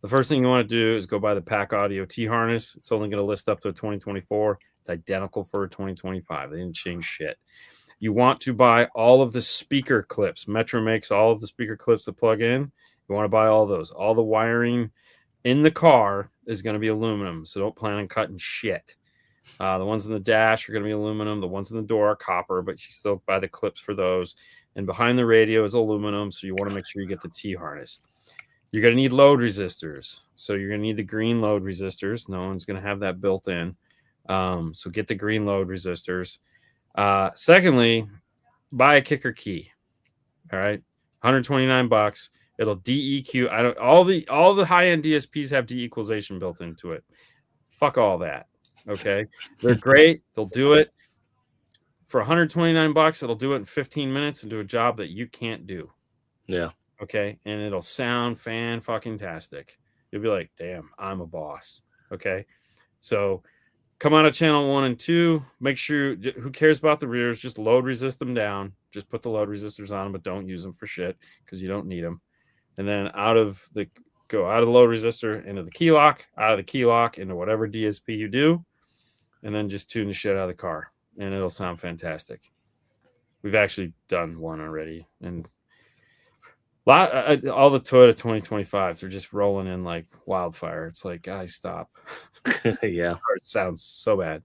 The first thing you want to do is go buy the Pack Audio T harness. It's only going to list up to 2024. It's identical for a 2025. They didn't change shit. You want to buy all of the speaker clips. Metro makes all of the speaker clips that plug in. You want to buy all those. All the wiring in the car is going to be aluminum, so don't plan on cutting shit. The ones in the dash are going to be aluminum. The ones in the door are copper, but you still buy the clips for those. And behind the radio is aluminum, so you want to make sure you get the T-harness. You're going to need load resistors. So you're going to need the green load resistors. No one's going to have that built in. So get the green load resistors. Secondly, buy a kicker key. All right, $129. It'll DEQ. All the high-end DSPs have de-equalization built into it. Fuck all that. Okay, they're great. They'll do it for $129. It'll do it in 15 minutes and do a job that you can't do. Yeah. Okay, and it'll sound fan-fucking-tastic. You'll be like, damn, I'm a boss. Okay, so come out of channel 1 and 2. Make sure, who cares about the rears? Just load resist them down. Just put the load resistors on them, but don't use them for shit because you don't need them. And then go out of the load resistor into the key lock, out of the key lock into whatever DSP you do, and then just tune the shit out of the car, and it'll sound fantastic. We've actually done one already, and all the Toyota 2025s are just rolling in like wildfire. It's like, guys, stop. Yeah, it sounds so bad.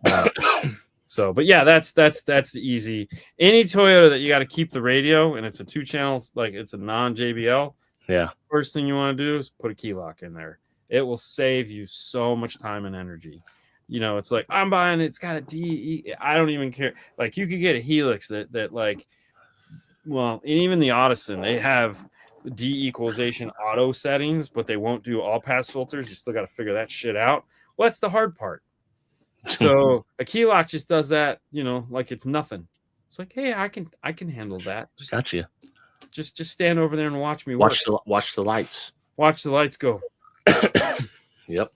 But yeah, that's the easy. Any Toyota that you got to keep the radio and it's a 2-channel, like it's a non-JBL. Yeah. First thing you want to do is put a key lock in there. It will save you so much time and energy. You know, it's like I'm buying it's got a DE. I don't even care. Like you could get a Helix that like, well, and even the Audison, they have de-equalization auto settings, but they won't do all pass filters. You still got to figure that shit out. Well, that's the hard part. So a key lock just does that, you know, like it's nothing. It's like, hey, I can handle that. Gotcha. Just stand over there and watch me watch the lights. Watch the lights go. Yep.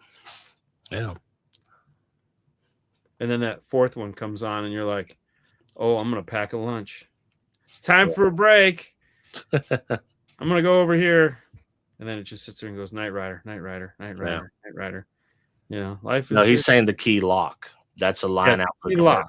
Yeah. And then that fourth one comes on, and you're like, "Oh, I'm gonna pack a lunch. It's time for a break. I'm gonna go over here." And then it just sits there and goes, "Night Rider, Night Rider, Night Rider, Night Rider." You know, life is. No, he's saying the key lock. That's a line out. Key lock.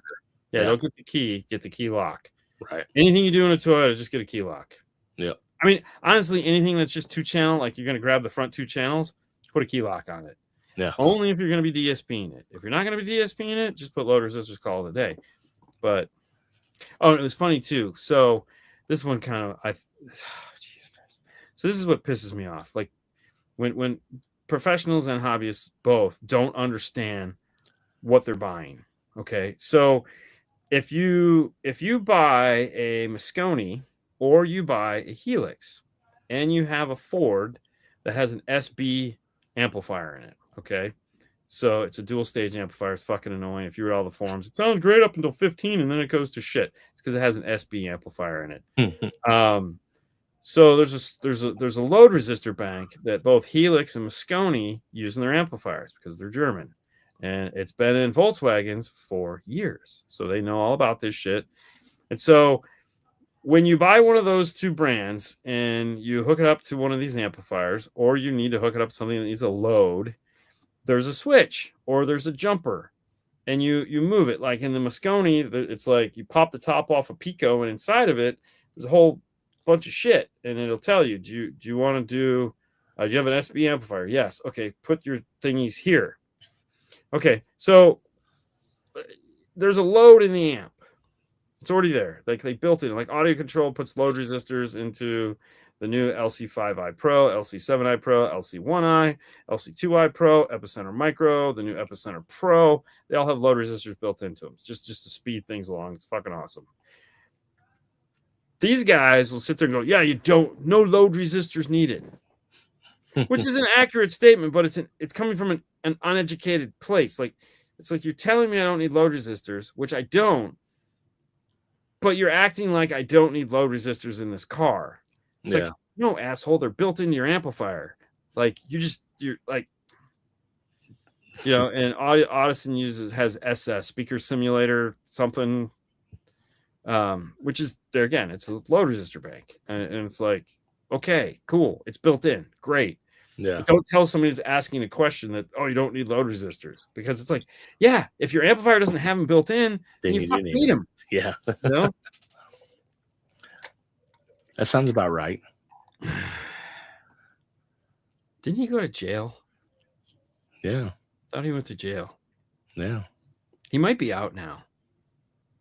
Yeah, don't get the key. Get the key lock. Right. Anything you do in a Toyota, just get a key lock. Yeah. I mean, honestly, anything that's just 2-channel, like you're going to grab the front 2 channels, put a key lock on it. Yeah. Only if you're going to be DSPing it. If you're not going to be DSPing it, just put load resistors, call it a day. But, it was funny too. So this one kind of, so this is what pisses me off. Like when professionals and hobbyists both don't understand what they're buying. Okay. So if you buy a Moscone or you buy a Helix and you have a Ford that has an SB amplifier in it, okay? So it's a dual stage amplifier. It's fucking annoying. If you read all the forums, it sounds great up until 15 and then it goes to shit. It's because it has an SB amplifier in it. So there's a load resistor bank that both Helix and Moscone use in their amplifiers because they're German. And it's been in Volkswagens for years. So they know all about this shit. And so when you buy one of those 2 brands and you hook it up to one of these amplifiers, or you need to hook it up to something that needs a load, there's a switch or there's a jumper and you move it. Like in the Moscone, it's like you pop the top off a Pico and inside of it, there's a whole bunch of shit. And it'll tell you, do you want to do you have an SB amplifier? Yes. Okay. Put your thingies here. Okay. So there's a load in the amp. It's already there. Like they built it. Like Audio Control puts load resistors into the new LC5i Pro, LC7i Pro, LC1i, LC2i Pro, Epicenter Micro, the new Epicenter Pro. They all have load resistors built into them, just to speed things along. It's fucking awesome. These guys will sit there and go, "Yeah, no load resistors needed," which is an accurate statement, but it's coming from an uneducated place. Like it's like you're telling me I don't need load resistors, which I don't. But you're acting like I don't need load resistors in this car. It's like, no, asshole, they're built into your amplifier. Like you're like, you know, and Audison has SS speaker simulator something, which is there again. It's a load resistor bank, and it's like, okay, cool, it's built in, great. Yeah. But don't tell somebody that's asking a question that, oh, you don't need load resistors, because it's like, yeah, if your amplifier doesn't have them built in, then you fucking need them. Yeah. You know? That sounds about right. Didn't he go to jail? Yeah. Thought he went to jail. Yeah. He might be out now.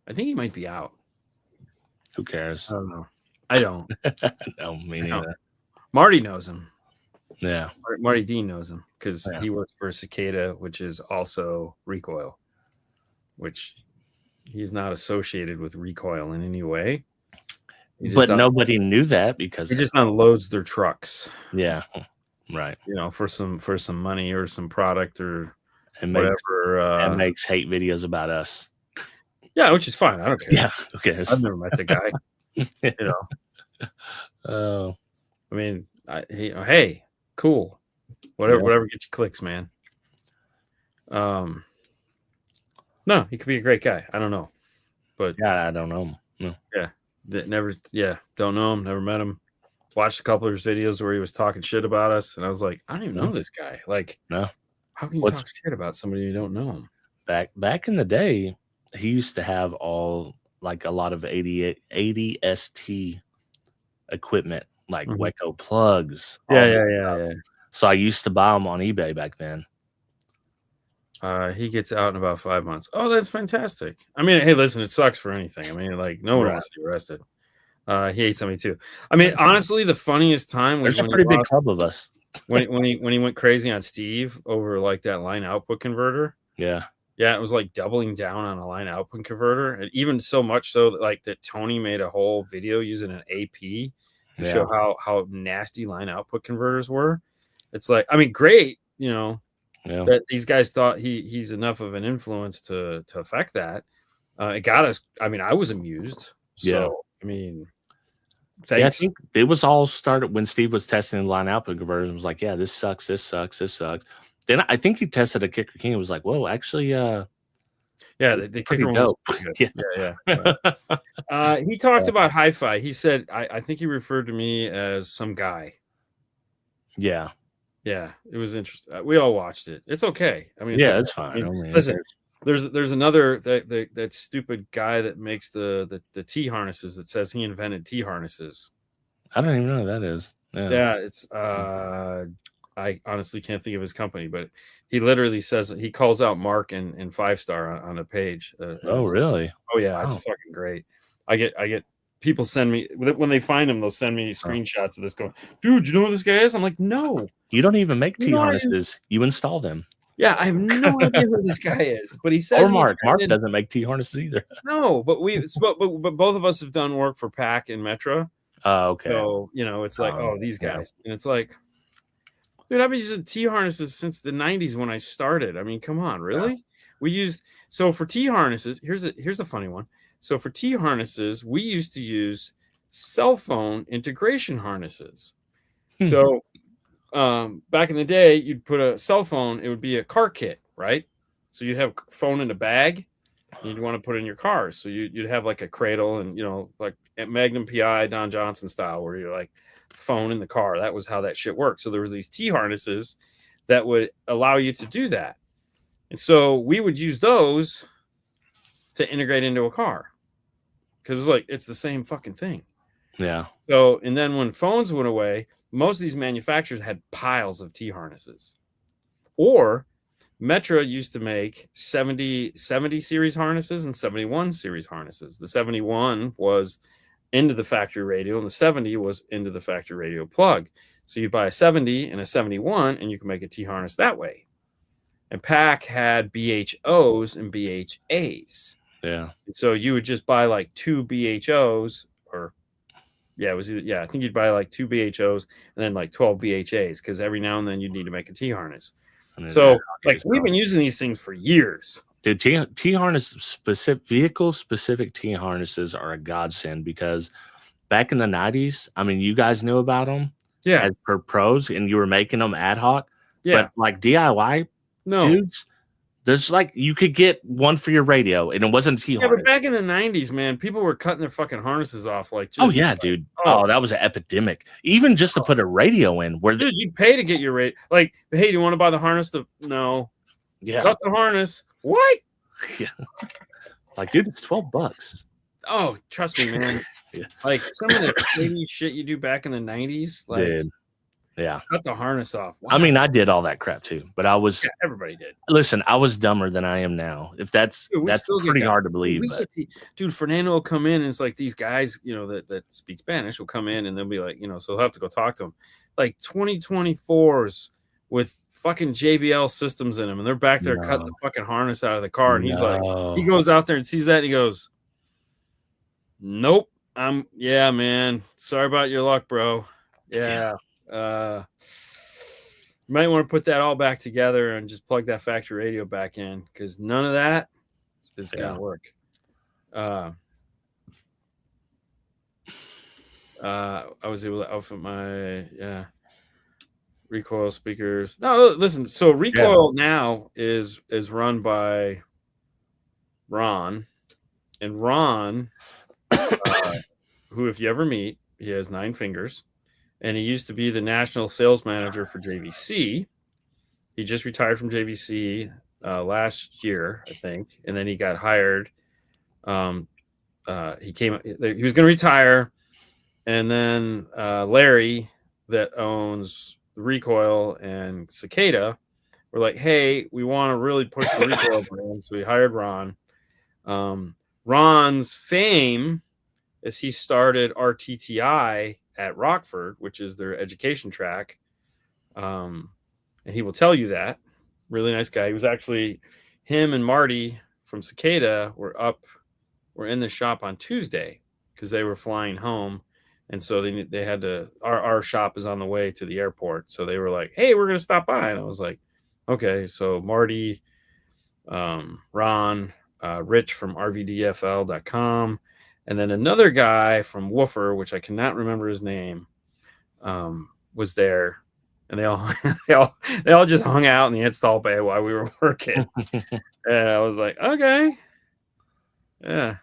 I think he might be out. Who cares? I don't know. I don't. No, me neither. Marty knows him. Yeah. Marty Dean knows him because he works for Cicada, which is also Recoil, which he's not associated with Recoil in any way. But nobody knew that because he just unloads their trucks. Yeah. Right. You know, for some money or some product or whatever. And makes hate videos about us. Yeah, which is fine. I don't care. Yeah. Who cares? I've never met the guy. You know. Oh. I mean, hey, cool. Whatever gets you clicks, man. No, he could be a great guy. I don't know. But yeah, I don't know him. No. Yeah. Don't know him, never met him. Watched a couple of his videos where he was talking shit about us, and I was like, I don't even know this guy. Like, no. How can you talk shit about somebody you don't know him? Back in the day, he used to have a lot of 80 ST equipment, like Weco plugs. Yeah. So I used to buy them on eBay back then. He gets out in about 5 months. Oh, that's fantastic. I mean, hey, listen, it sucks for anything. I mean, like, no one wants to be arrested. He ate somebody too. I mean, honestly, the funniest time was there's a pretty big club of us. when he went crazy on Steve over like that line output converter. Yeah. Yeah, it was like doubling down on a line output converter, and even so much so that Tony made a whole video using an AP to show how nasty line output converters were. It's like, I mean, great, you know, that these guys thought he's enough of an influence to affect that. It got us. I mean, I was amused. So I mean, thanks. Yeah, I think it was all started when Steve was testing the line output converters. Was like, yeah, this sucks. Then I think he tested a Kicker King and was like, whoa, actually, the Kicker one was yeah. He talked about hi-fi. He said, I think he referred to me as some guy. Yeah. Yeah, it was interesting. We all watched it. It's okay. I mean, it's fine. I mean, listen, there's another that stupid guy that makes the T harnesses that says he invented T harnesses. I don't even know who that is. Yeah, it's I honestly can't think of his company, but he literally says he calls out Mark and 5-star on a page. Oh, really? Oh, yeah, it's fucking great. I get people send me when they find him, they'll send me screenshots of this going, dude, you know who this guy is? I'm like, no, you don't even make T harnesses. You install them. Yeah, I have no idea who this guy is, but he says Mark doesn't make T harnesses either. No, but but both of us have done work for PAC and Metra. Oh, okay. So you know, it's like, these guys, and it's like, dude, I've been using T harnesses since the 90s when I started. I mean, come on, really? Yeah. We used for T harnesses. Here's a funny one. So for T harnesses, we used to use cell phone integration harnesses. So back in the day, you'd put a cell phone. It would be a car kit, right? So you'd have a phone in a bag. And you'd want to put it in your car. So you'd have like a cradle, and like at Magnum PI, Don Johnson style, where you're like phone in the car. That was how that shit worked. So there were these T harnesses that would allow you to do that. And so we would use those to integrate into a car because it's the same fucking thing. Yeah. So, and then when phones went away, most of these manufacturers had piles of T harnesses. Or Metra used to make 70 series harnesses and 71 series harnesses. The 71 was into the factory radio, and the 70 was into the factory radio plug. So you buy a 70 and a 71, and you can make a T harness that way. And PAC had BHOs and BHAs. Yeah. And so you would just buy like 2 BHOs, or I think you'd buy like 2 BHOs and then like 12 BHAs, because every now and then you'd need to make a T harness. So like we've been using these things for years. Dude, T harness vehicle specific T harnesses are a godsend, because back in the 90s, I mean, you guys knew about them as per pros, and you were making them ad hoc. Yeah. But like DIY dudes, There's like you could get one for your radio, and it wasn't a T harness. But back in the 90s, man, people were cutting their fucking harnesses off. Like, oh yeah, dude. Oh, that was an epidemic. Even just to put a radio in, where dude, you'd pay to get your radio. Like, hey, do you want to buy the harness? No. Yeah. Cut the harness. What? Yeah. Like, dude, it's $12. Oh, trust me, man. Yeah. Like some of the shady shit you do back in the 90s, like, dude. Yeah. Cut the harness off. Wow. I mean, I did all that crap too, but I was. Yeah, everybody did. Listen, I was dumber than I am now. If that's pretty hard to believe. Dude, Fernando will come in and it's like these guys, that speak Spanish will come in and they'll be like, so he'll have to go talk to them. Like 2024s with fucking JBL systems in them, and they're back there cutting the fucking harness out of the car, and he's like, he goes out there and sees that, and he goes, "Nope, yeah, man. Sorry about your luck, bro. Yeah." You might want to put that all back together and just plug that factory radio back in, because none of that is gonna work. I was able to outfit my recoil speakers. No, listen. So recoil now is run by Ron, and Ron, who, if you ever meet, he has 9 fingers. And he used to be the national sales manager for JVC. He just retired from JVC last year, I think. And then he got hired. He was going to retire. And then Larry, that owns Recoil and Cicada, were like, hey, we want to really push the Recoil brand. So we hired Ron. Ron's fame is he started RTTI at Rockford, which is their education track. And he will tell you that. Really nice guy. He was actually, him and Marty from Cicada were in the shop on Tuesday because they were flying home. And so they had to, our shop is on the way to the airport. So they were like, hey, we're going to stop by. And I was like, okay. So Marty, Ron, Rich from RVDFL.com, and then another guy from Woofer, which I cannot remember his name, was there, and they all just hung out in the install bay while we were working. And I was like, okay, yeah.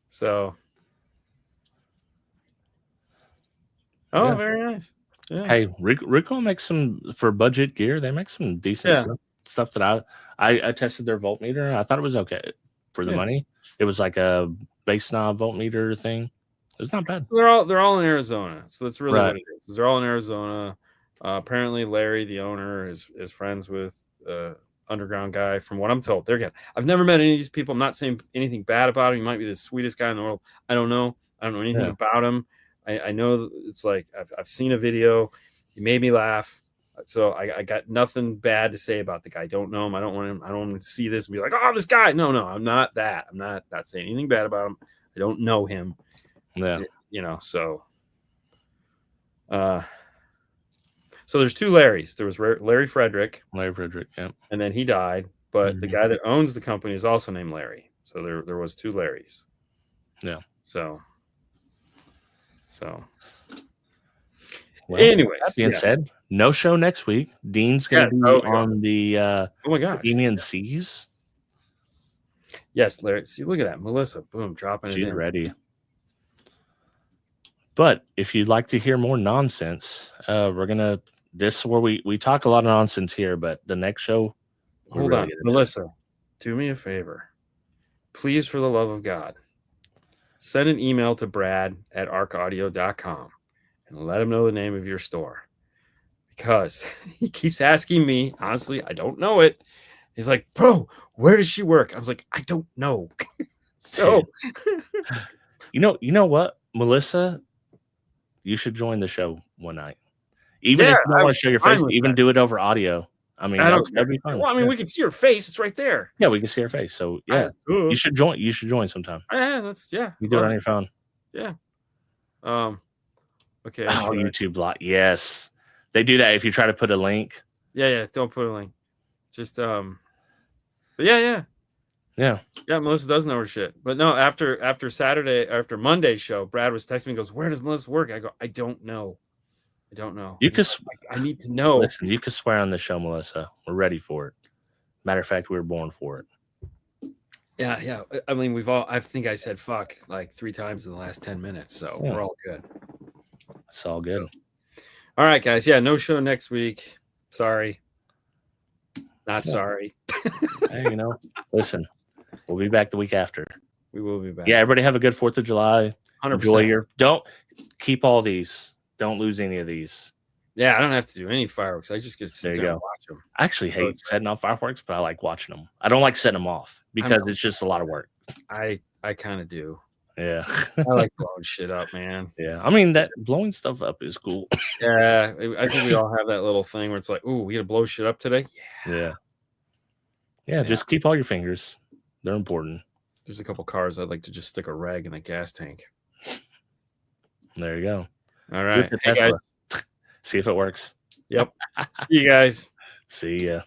So, very nice. Yeah. Hey, Ricoh makes some, for budget gear. They make some decent stuff that I tested their voltmeter. I thought it was okay for the money. It was like a base knob voltmeter thing. It's not bad. They're all in Arizona, so that's really what it is. They're all in Arizona. Apparently, Larry, the owner, is friends with underground guy. From what I'm told, I've never met any of these people. I'm not saying anything bad about him. He might be the sweetest guy in the world. I don't know. I don't know anything about him. I know it's like I've seen a video. He made me laugh. So I got nothing bad to say about the guy. I don't know him. I don't want him to see this and be like, oh, this guy. No, I'm not that. I'm not saying anything bad about him. I don't know him. Yeah. So so there's 2 Larrys. There was Larry Frederick. Yeah. And then he died. But the guy that owns the company is also named Larry. So there was 2 Larrys. Yeah. So well, anyways, that being said, no show next week. Dean's going to be on the oh my gosh, ENCs. Yes, Larry. See, look at that, Melissa. Boom, dropping it in. She's ready. But if you'd like to hear more nonsense, we're gonna. This is where we talk a lot of nonsense here. But the next show, hold on, Melissa, do me a favor, please, for the love of God, send an email to Brad@arcaudio.com and let him know the name of your store, because he keeps asking me. Honestly, I don't know it. He's like, bro, where does she work? I was like, I don't know. So, you know what, Melissa, you should join the show one night. Even if you don't want to show your face, even do it over audio. I mean, that'd be fun. Well, I mean, we can see her face. It's right there. Yeah, we can see her face. So yeah, you should join. You should join sometime. You do it on your phone. Yeah. Okay. Oh, YouTube block. Yes, they do that if you try to put a link. Yeah. Don't put a link. Just but yeah. Melissa does know her shit. But no, after Monday's show, Brad was texting me and goes, where does Melissa work? I go, I don't know. You can. I need to know. Listen, you can swear on the show, Melissa. We're ready for it. Matter of fact, we were born for it. Yeah. I mean, I think I said fuck like 3 times in the last 10 minutes, so we're all good. It's all good. All right, guys. Yeah, no show next week. Sorry. Not sorry. Hey, listen, we'll be back the week after. We will be back. Yeah, everybody have a good 4th of July. 100%. Enjoy don't keep all these. Don't lose any of these. Yeah, I don't have to do any fireworks. I just get to sit there and watch them. I actually hate setting off fireworks, but I like watching them. I don't like setting them off because it's just a lot of work. I kind of do. Yeah. I like blowing shit up, man. Yeah. I mean, that blowing stuff up is cool. Yeah. I think we all have that little thing where it's like, ooh, we got to blow shit up today? Yeah. Just keep all your fingers. They're important. There's a couple cars I'd like to just stick a rag in the gas tank. There you go. All right. Hey, guys. See if it works. Yep. See you guys. See ya.